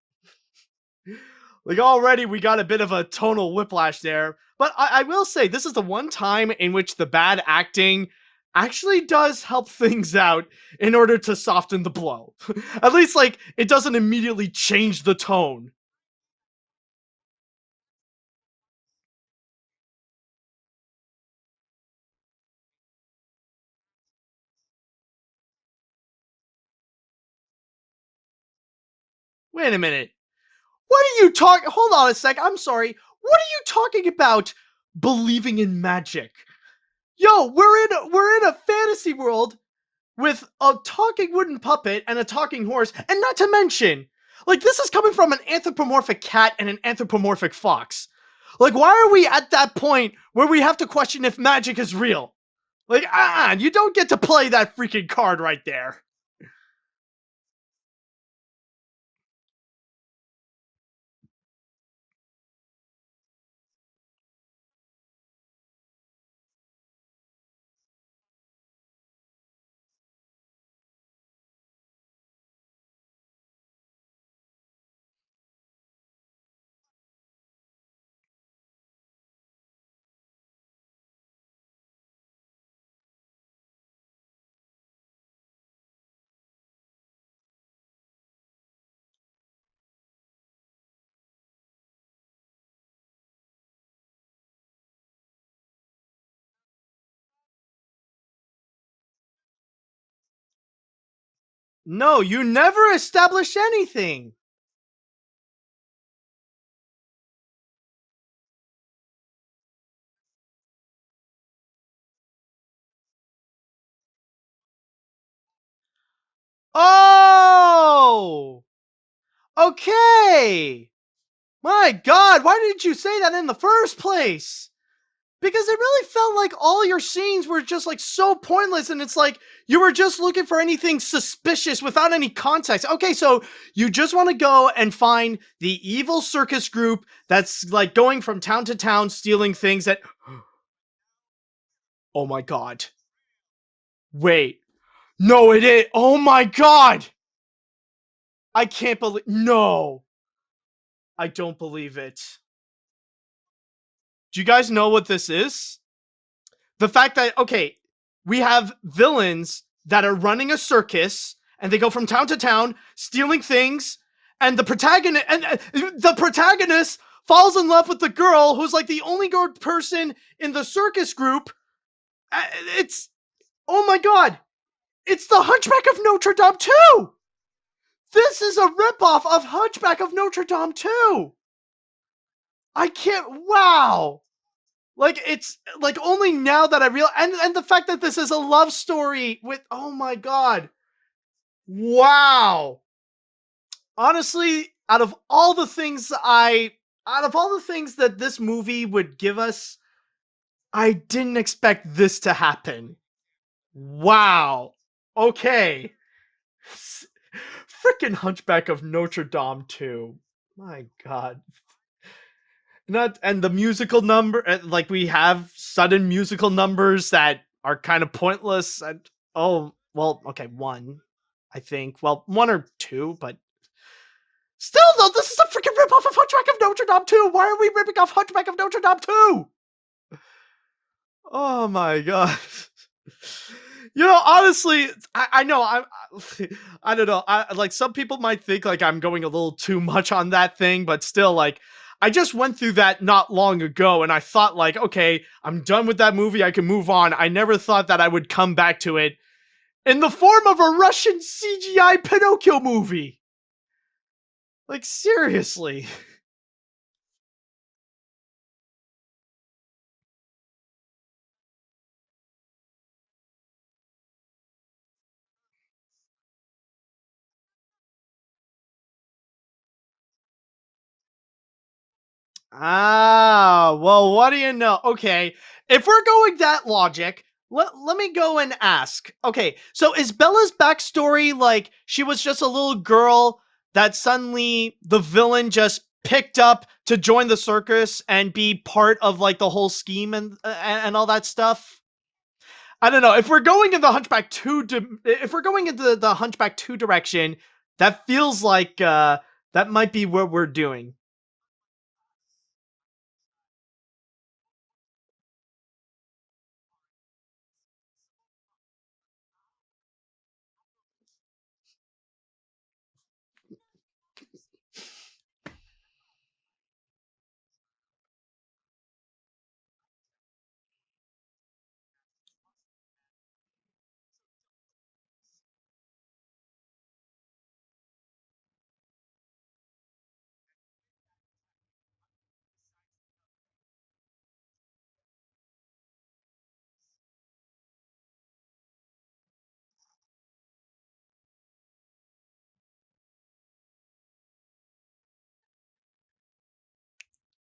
Like already we got a bit of a tonal whiplash there. But I will say this is the one time in which the bad acting actually does help things out in order to soften the blow. At least like it doesn't immediately change the tone. Wait a minute. What are you talking? Hold on a sec. I'm sorry. What are you talking about? Believing in magic? Yo, we're in a fantasy world with a talking wooden puppet and a talking horse, and not to mention, like this is coming from an anthropomorphic cat and an anthropomorphic fox. Like, why are we at that point where we have to question if magic is real? Like, you don't get to play that freaking card right there. No, you never establish anything. Oh, okay. My God, why didn't you say that in the first place? Because it really felt like all your scenes were just like so pointless, and it's like you were just looking for anything suspicious without any context. Okay, so you just want to go and find the evil circus group that's like going from town to town stealing things that, oh my God, wait, no, it is, oh my God, I can't believe, no, I don't believe it. Do you guys know what this is? The fact that, okay, we have villains that are running a circus and they go from town to town stealing things, and the protagonist falls in love with the girl who's like the only good person in the circus group. It's, oh my God, it's the Hunchback of Notre Dame too. This is a ripoff of Hunchback of Notre Dame too. I can't, wow. Like it's like only now that I realize, and the fact that this is a love story with, oh my God, wow. Honestly, out of all the things that this movie would give us, I didn't expect this to happen. Wow. Okay. Freaking Hunchback of Notre Dame too. My God. Not, and the musical number, like we have sudden musical numbers that are kind of pointless. And oh well, okay, one, I think, well, one or two, but still though, this is a freaking rip off of Hunchback of Notre Dame 2. Why are we ripping off Hunchback of Notre Dame 2? Oh my God. Honestly, I know I don't know. I like, some people might think like I'm going a little too much on that thing, but still, like, I just went through that not long ago and I thought like, okay, I'm done with that movie. I can move on. I never thought that I would come back to it in the form of a Russian CGI Pinocchio movie. Like seriously. Ah, well, what do you know? Okay, if we're going that logic, let me go and ask. Okay, so is Bella's backstory like she was just a little girl that suddenly the villain just picked up to join the circus and be part of like the whole scheme and all that stuff? I don't know. If we're going in the Hunchback 2 if we're going into the Hunchback 2 direction, that feels like that might be what we're doing.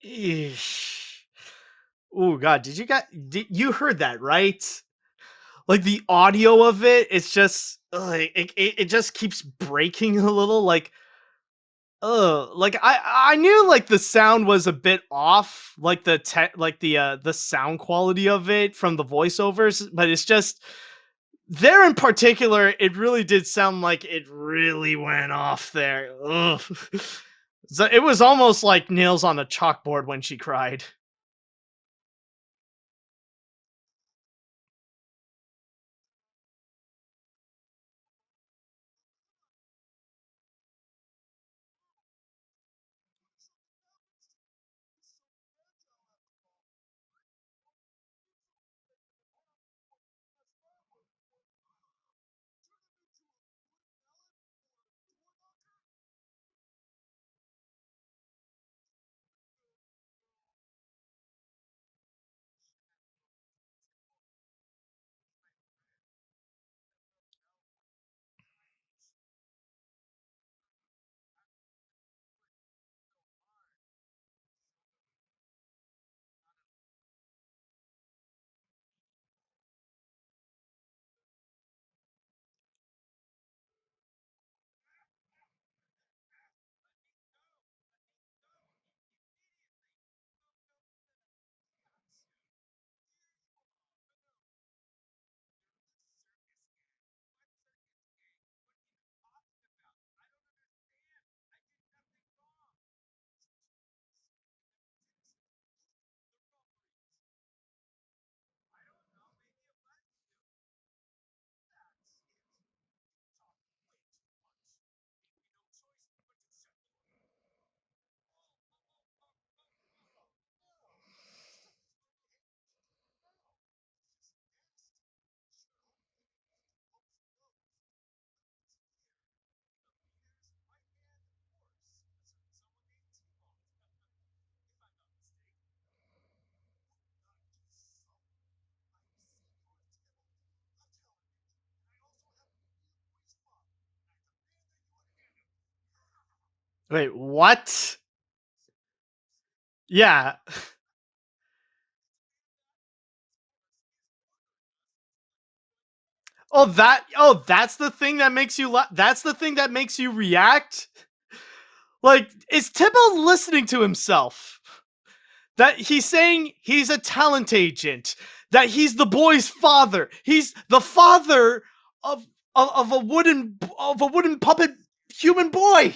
Eesh. Oh god, did you heard that, right? Like the audio of it, it's just it just keeps breaking a little like I knew like the sound was a bit off, like the sound quality of it from the voiceovers, but it's just there in particular, it really did sound like it really went off there. Ugh. So it was almost like nails on a chalkboard when she cried. Wait, what? Yeah. That's the thing that makes you that's the thing that makes you react? Like, is Tibbo listening to himself? That he's saying he's a talent agent, that he's the boy's father. He's the father of of a wooden puppet human boy.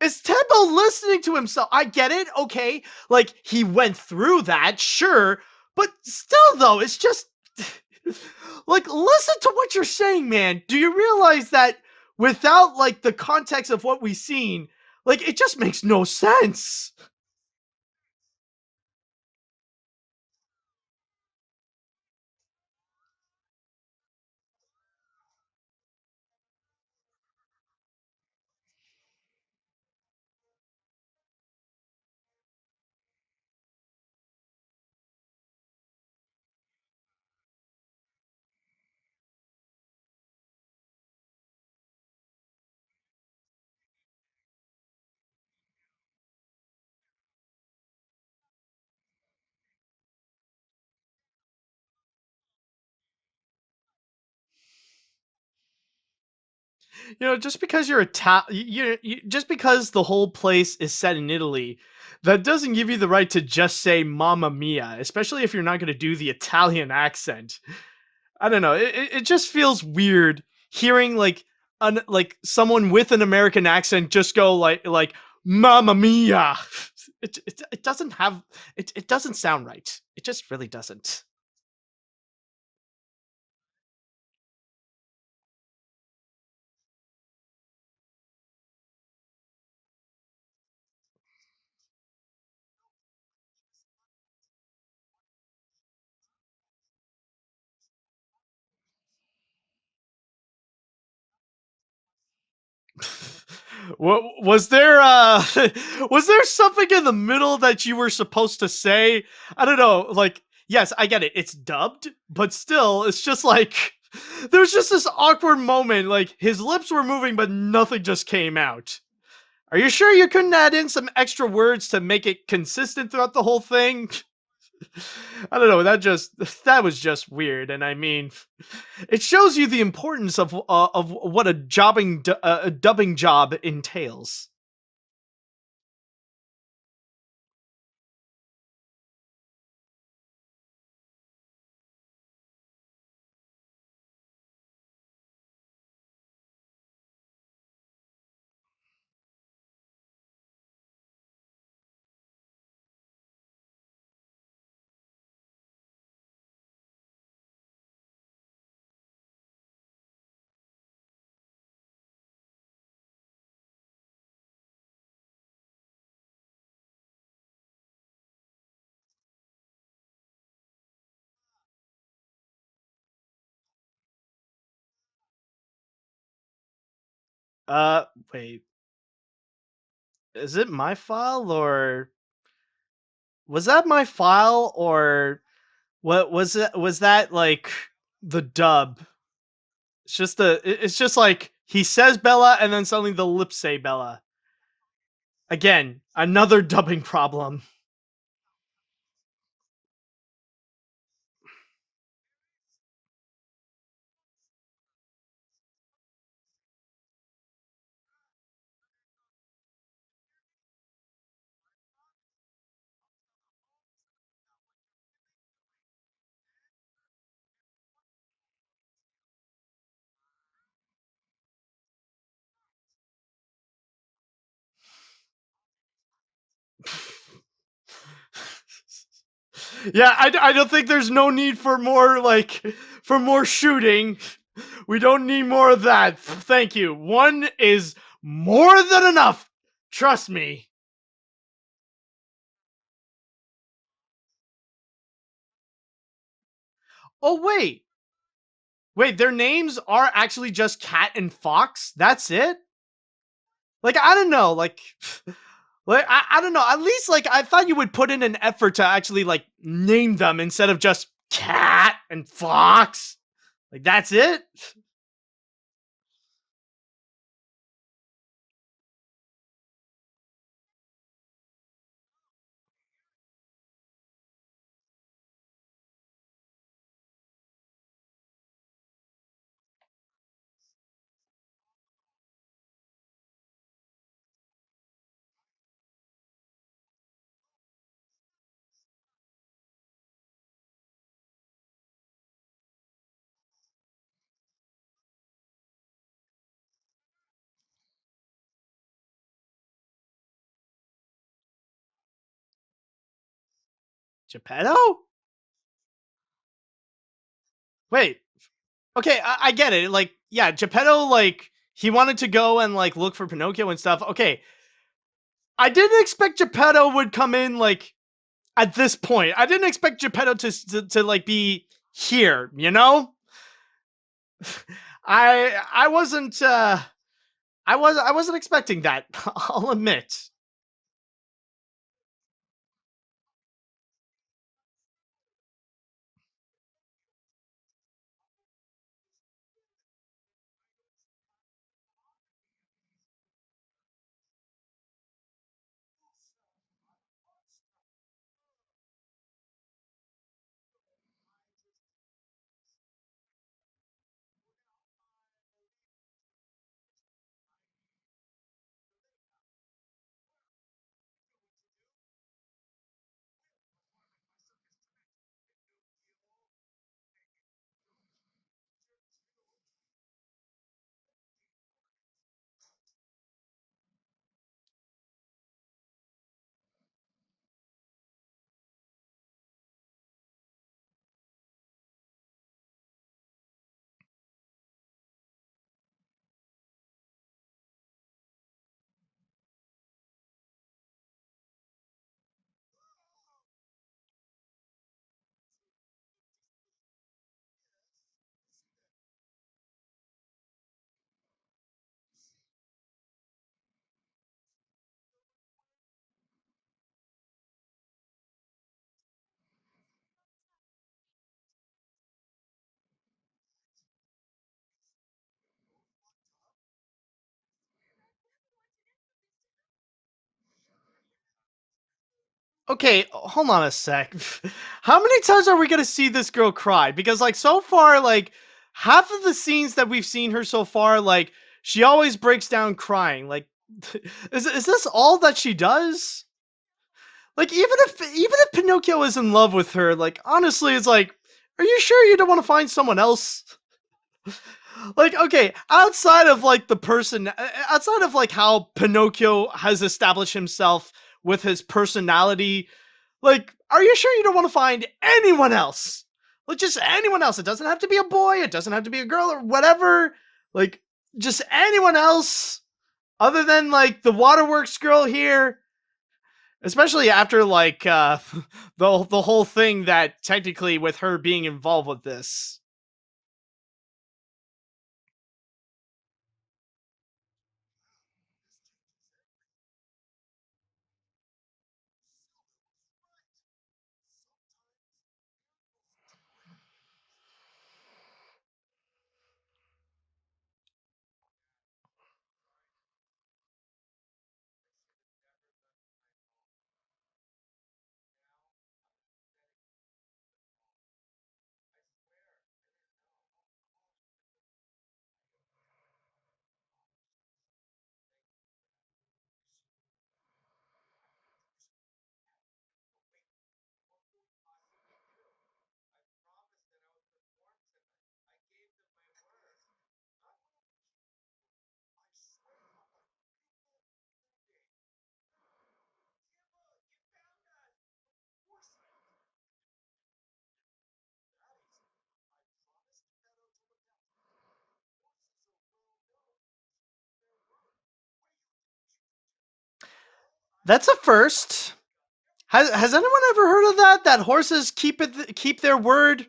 Is Tempo listening to himself? I get it, okay. Like he went through that, sure, but still though, it's just like listen to what you're saying, man. Do you realize that without like the context of what we've seen, like it just makes no sense. Just because you're just because the whole place is set in Italy, that doesn't give you the right to just say "Mamma Mia," especially if you're not going to do the Italian accent. I don't know. It just feels weird hearing like someone with an American accent just go like "Mamma Mia." It doesn't have it doesn't sound right. It just really doesn't. What was there? Was there something in the middle that you were supposed to say? I don't know. Like, yes, I get it. It's dubbed, but still, it's just like there's just this awkward moment. Like his lips were moving, but nothing just came out. Are you sure you couldn't add in some extra words to make it consistent throughout the whole thing? I don't know. That was just weird, and I mean, it shows you the importance of what a dubbing job entails. Uh, Wait, is it my file or was that my file or what was it? Was that like the dub? It's just like he says Bella and then suddenly the lips say Bella. Again, another dubbing problem. Yeah, I don't think there's no need for more for more shooting. We don't need more of that. Thank you. One is more than enough. Trust me. Oh wait, their names are actually just Cat and Fox. That's it. Like I don't know, I don't know. At least like I thought you would put in an effort to actually like name them instead of just Cat and Fox. Like that's it. Geppetto? Wait. Okay, I get it. Like, yeah, Geppetto, like he wanted to go and like look for Pinocchio and stuff. Okay, I didn't expect Geppetto would come in like at this point. I didn't expect Geppetto to like be here, you know? I wasn't I wasn't expecting that. I'll admit. Okay, hold on a sec. How many times are we gonna see this girl cry? Because like so far, like half of the scenes that we've seen her so far, like she always breaks down crying. Like, is this all that she does? Like even if Pinocchio is in love with her, like honestly, it's like, are you sure you don't want to find someone else? Like, okay, outside of like the person, outside of like how Pinocchio has established himself with his personality, like, are you sure you don't want to find anyone else? Like, just anyone else. It doesn't have to be a boy. It doesn't have to be a girl or whatever. Like, just anyone else other than like the waterworks girl here. Especially after like the whole thing that technically with her being involved with this. That's a first. Has anyone ever heard of that? That horses keep their word?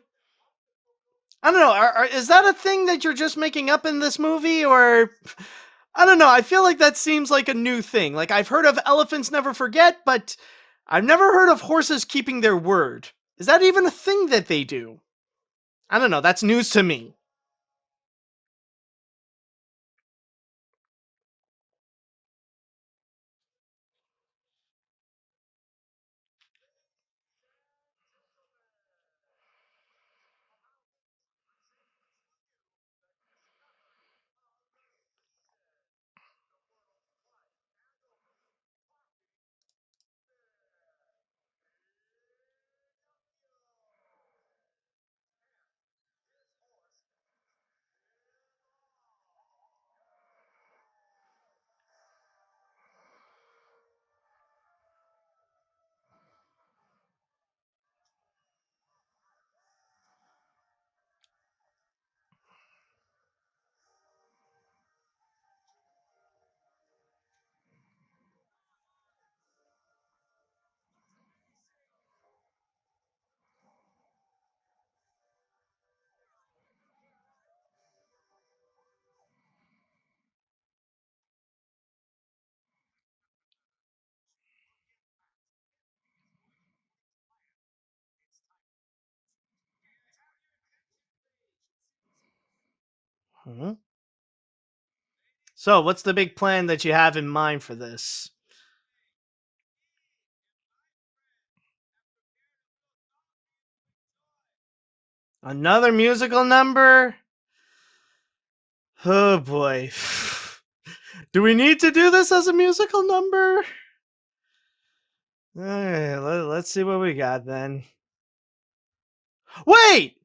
I don't know. Is that a thing that you're just making up in this movie, or I don't know. I feel like that seems like a new thing. Like I've heard of elephants never forget, but I've never heard of horses keeping their word. Is that even a thing that they do? I don't know. That's news to me. Mhm. So, what's the big plan that you have in mind for this? Another musical number? Oh boy. Do we need to do this as a musical number? Alright, let's see what we got then. Wait!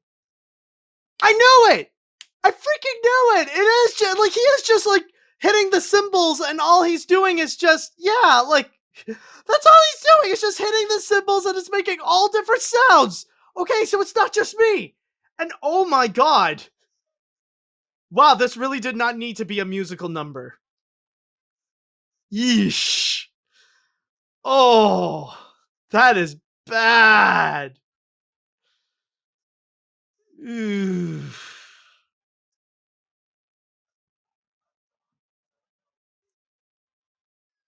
I knew it! I freaking knew it! It is just like he is just like hitting the cymbals, and all he's doing is just, yeah, like that's all he's doing is just hitting the cymbals, and it's making all different sounds. Okay, so it's not just me. And oh my god. Wow, this really did not need to be a musical number. Yeesh. Oh, that is bad. Ooh.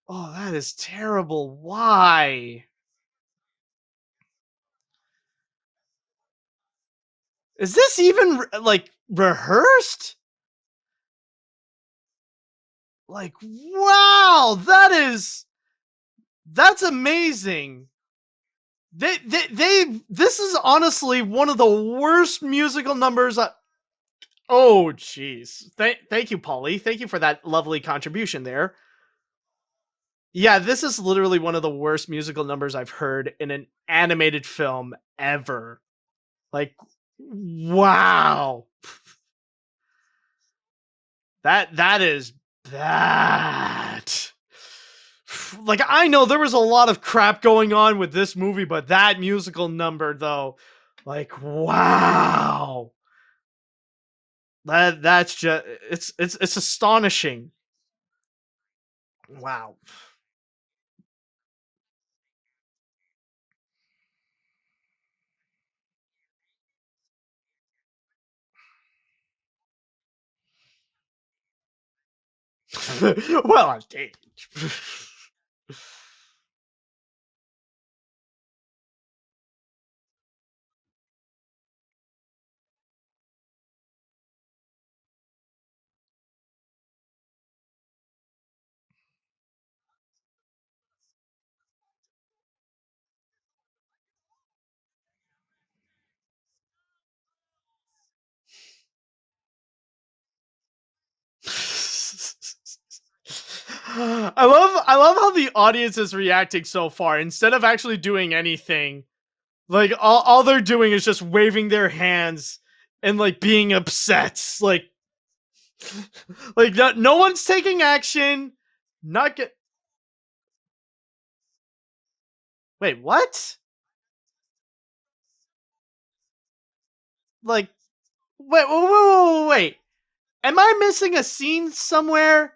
Oh, that is terrible. Why? Is this even like rehearsed? Like, wow, that's amazing. This is honestly one of the worst musical numbers. Oh, jeez. Thank you, Polly. Thank you for that lovely contribution there. Yeah, this is literally one of the worst musical numbers I've heard in an animated film ever. Like, wow. That is bad. Like, I know there was a lot of crap going on with this movie, but that musical number though, like, wow. That's just it's astonishing. Wow. Well, I did. I love how the audience is reacting so far. Instead of actually doing anything, like all they're doing is just waving their hands and like being upset. Like no one's taking action. Not get Wait, what? Like wait. Am I missing a scene somewhere?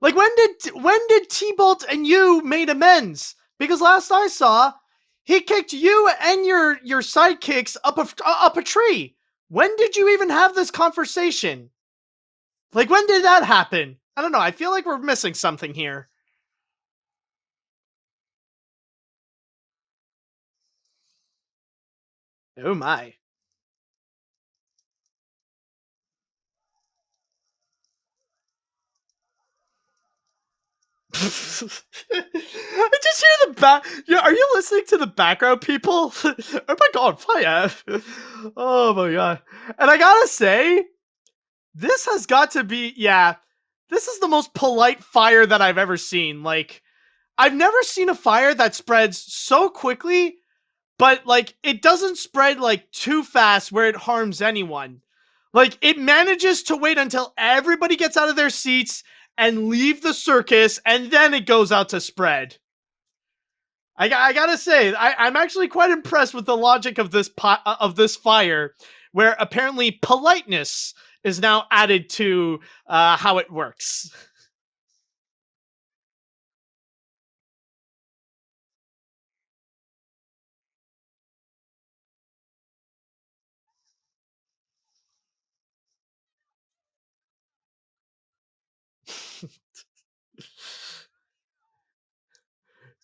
Like when did T-Bolt and you made amends? Because last I saw, he kicked you and your sidekicks up a tree. When did you even have this conversation? Like when did that happen? I don't know. I feel like we're missing something here. Oh my. I just hear the back. Yeah, are you listening to the background, people? Oh my god, fire! Oh my god! And I gotta say, this has got to be, yeah, this is the most polite fire that I've ever seen. Like, I've never seen a fire that spreads so quickly, but like it doesn't spread like too fast where it harms anyone. Like it manages to wait until everybody gets out of their seats and leave the circus, and then it goes out to spread. I gotta say, I'm actually quite impressed with the logic of this fire, where apparently politeness is now added to how it works.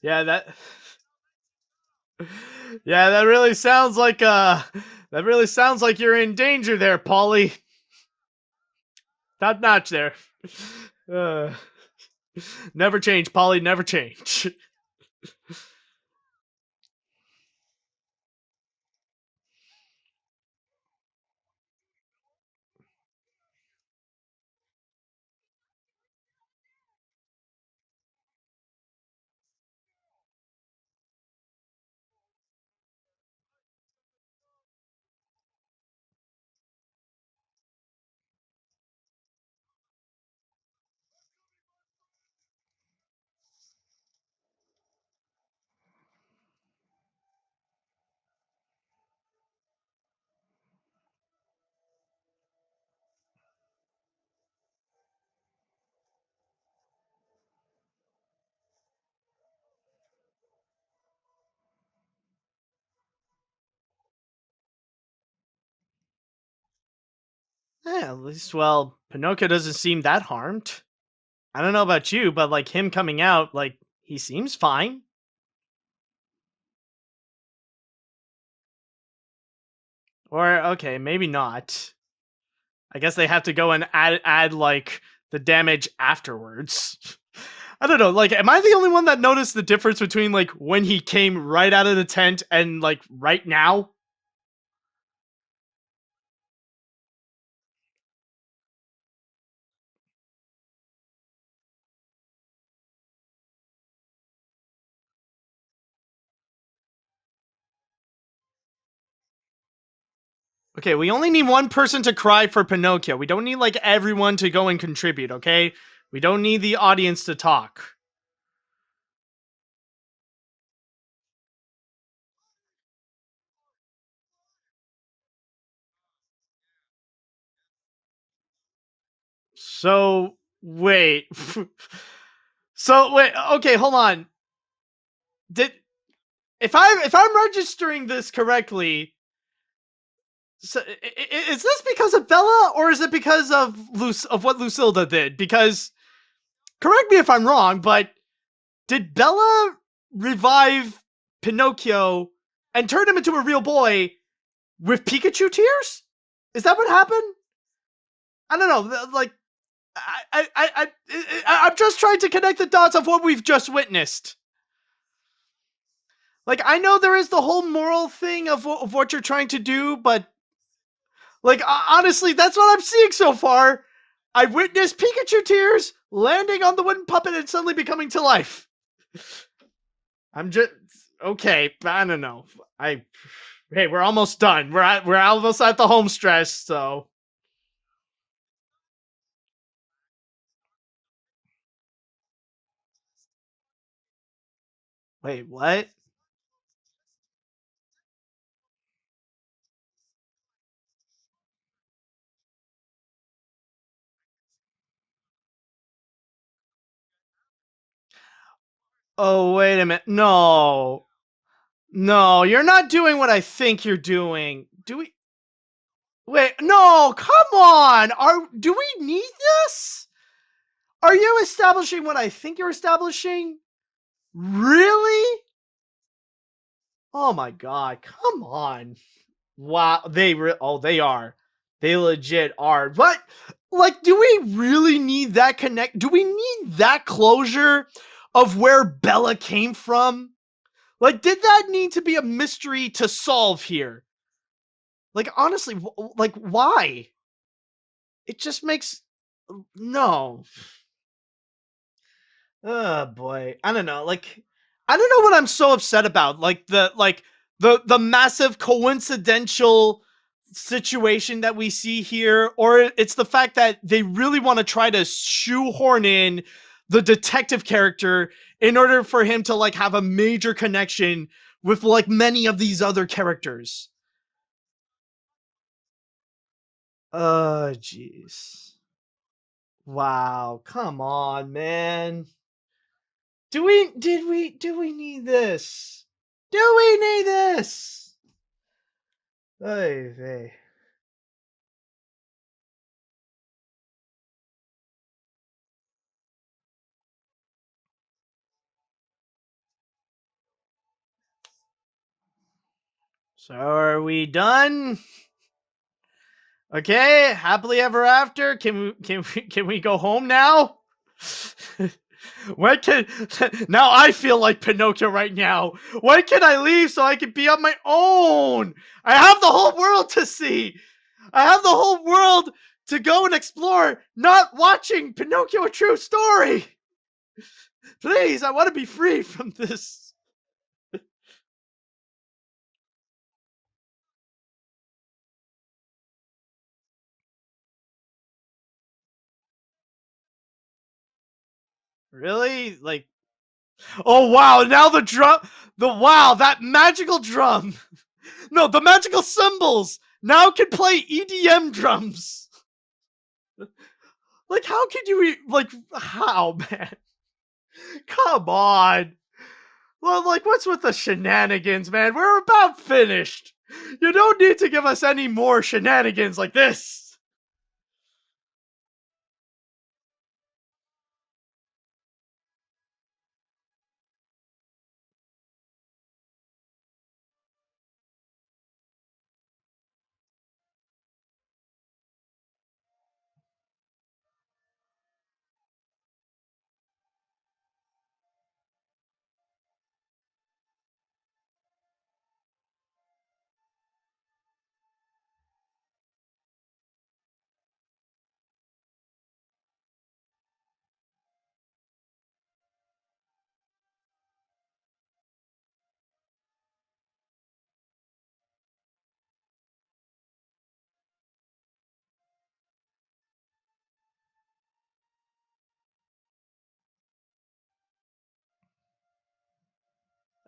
Yeah, yeah, that really sounds like you're in danger there, Polly. Top notch there. Uh, never change, Polly. Never change. Yeah, at least, well, Pinocchio doesn't seem that harmed. I don't know about you, but like him coming out, like he seems fine. Or okay, maybe not. I guess they have to go and add like the damage afterwards. I don't know. Like, am I the only one that noticed the difference between like when he came right out of the tent and like right now? Okay, we only need one person to cry for Pinocchio. We don't need like everyone to go and contribute, okay? We don't need the audience to talk. So, wait. So, wait, okay, hold on. Did if I'm registering this correctly, so is this because of Bella or is it because of of what Lucilda did? Because correct me if I'm wrong, but did Bella revive Pinocchio and turn him into a real boy with Pikachu tears? Is that what happened? I don't know. Like, I'm just trying to connect the dots of what we've just witnessed. Like, I know there is the whole moral thing of what you're trying to do, but like, honestly, that's what I'm seeing so far. I witnessed Pikachu tears landing on the wooden puppet and suddenly becoming to life. I'm just okay. I don't know. I Hey, we're almost done. We're almost at the home stretch. So wait, what? Oh, wait a minute. No, no, you're not doing what I think you're doing. Do we? Wait, no, come on. Do we need this? Are you establishing what I think you're establishing? Really? Oh my god, come on. Wow, they are. They legit are. But like do we really need that connect do we need that closure of where Bella came from? Like did that need to be a mystery to solve here? Like honestly, like why? It just makes no. Oh boy, I don't know. Like, I don't know what I'm so upset about. Like the massive coincidental situation that we see here, or it's the fact that they really want to try to shoehorn in the detective character in order for him to like have a major connection with like many of these other characters. Jeez. Wow, come on, man. Do we need this? Do we need this? Hey, hey. So are we done? Okay, happily ever after. Can we go home now? When can now I feel like Pinocchio right now. When can I leave so I can be on my own? I have the whole world to see. I have the whole world to go and explore, not watching Pinocchio a true story. Please, I want to be free from this. Really? Like, oh wow, now the drum, that magical drum. No, the magical cymbals now can play EDM drums. Like, how could you like how, man? Come on. Well, like, what's with the shenanigans, man? We're about finished. You don't need to give us any more shenanigans like this.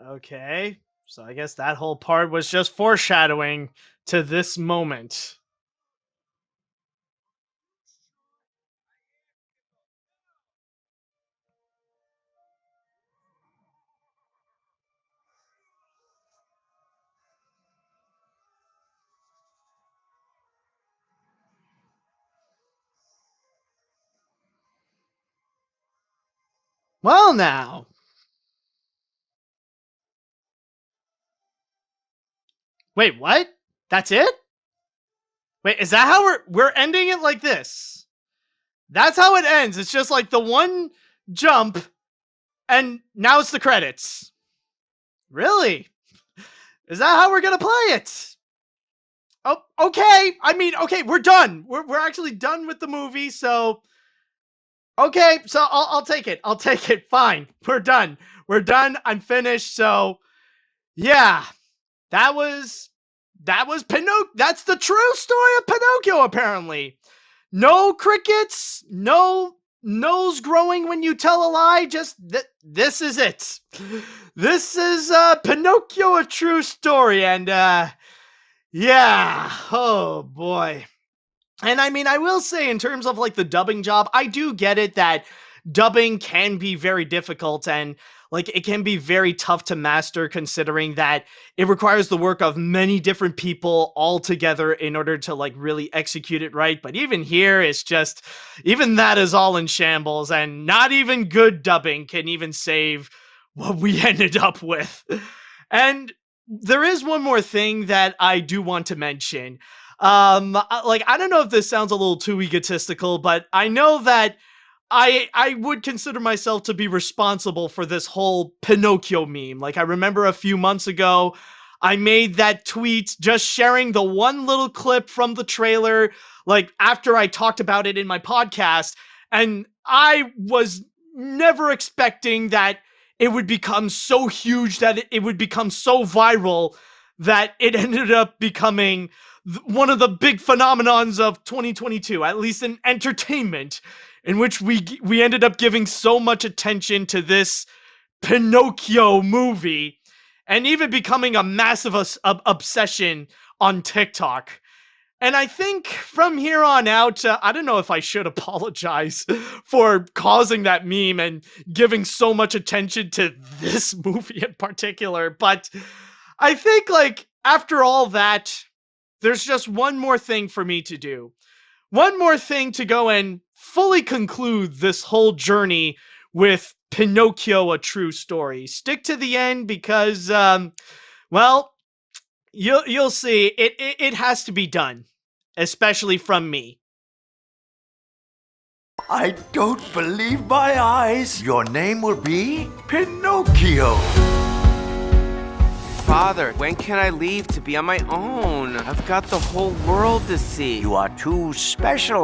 Okay. So I guess that whole part was just foreshadowing to this moment. Well, now. Wait, what? That's it? Wait, is that how we're ending it like this? That's how it ends. It's just like the one jump and now it's the credits. Really? Is that how we're going to play it? Oh, okay. I mean, okay, we're done. We're actually done with the movie, so okay, so I'll take it. I'll take it. Fine. We're done. We're done. I'm finished. So, yeah. That was Pinocchio. That's the true story of Pinocchio apparently. No crickets, no nose growing when you tell a lie. Just this is it. This is Pinocchio, a true story, and yeah. Oh boy. And I mean, I will say, in terms of like the dubbing job, I do get it that dubbing can be very difficult and like it can be very tough to master, considering that it requires the work of many different people all together in order to like really execute it right. But even here, it's just, even that is all in shambles, and not even good dubbing can even save what we ended up with. And there is one more thing that I do want to mention. Like, I don't know if this sounds a little too egotistical, but I know that I would consider myself to be responsible for this whole Pinocchio meme. Like, I remember a few months ago, I made that tweet just sharing the one little clip from the trailer, like after I talked about it in my podcast, and I was never expecting that it would become so huge, that it would become so viral, that it ended up becoming one of the big phenomenons of 2022, at least in entertainment, in which we ended up giving so much attention to this Pinocchio movie, and even becoming a massive obsession on TikTok. And I think from here on out, I don't know if I should apologize for causing that meme and giving so much attention to this movie in particular, but I think, like, after all that, there's just one more thing for me to do. One more thing to go and fully conclude this whole journey with Pinocchio, a true story. Stick to the end because, well, you'll see. It has to be done. especially from me. I don't believe my eyes. Your name will be Pinocchio. Father, when can I leave to be on my own? I've got the whole world to see. You are too special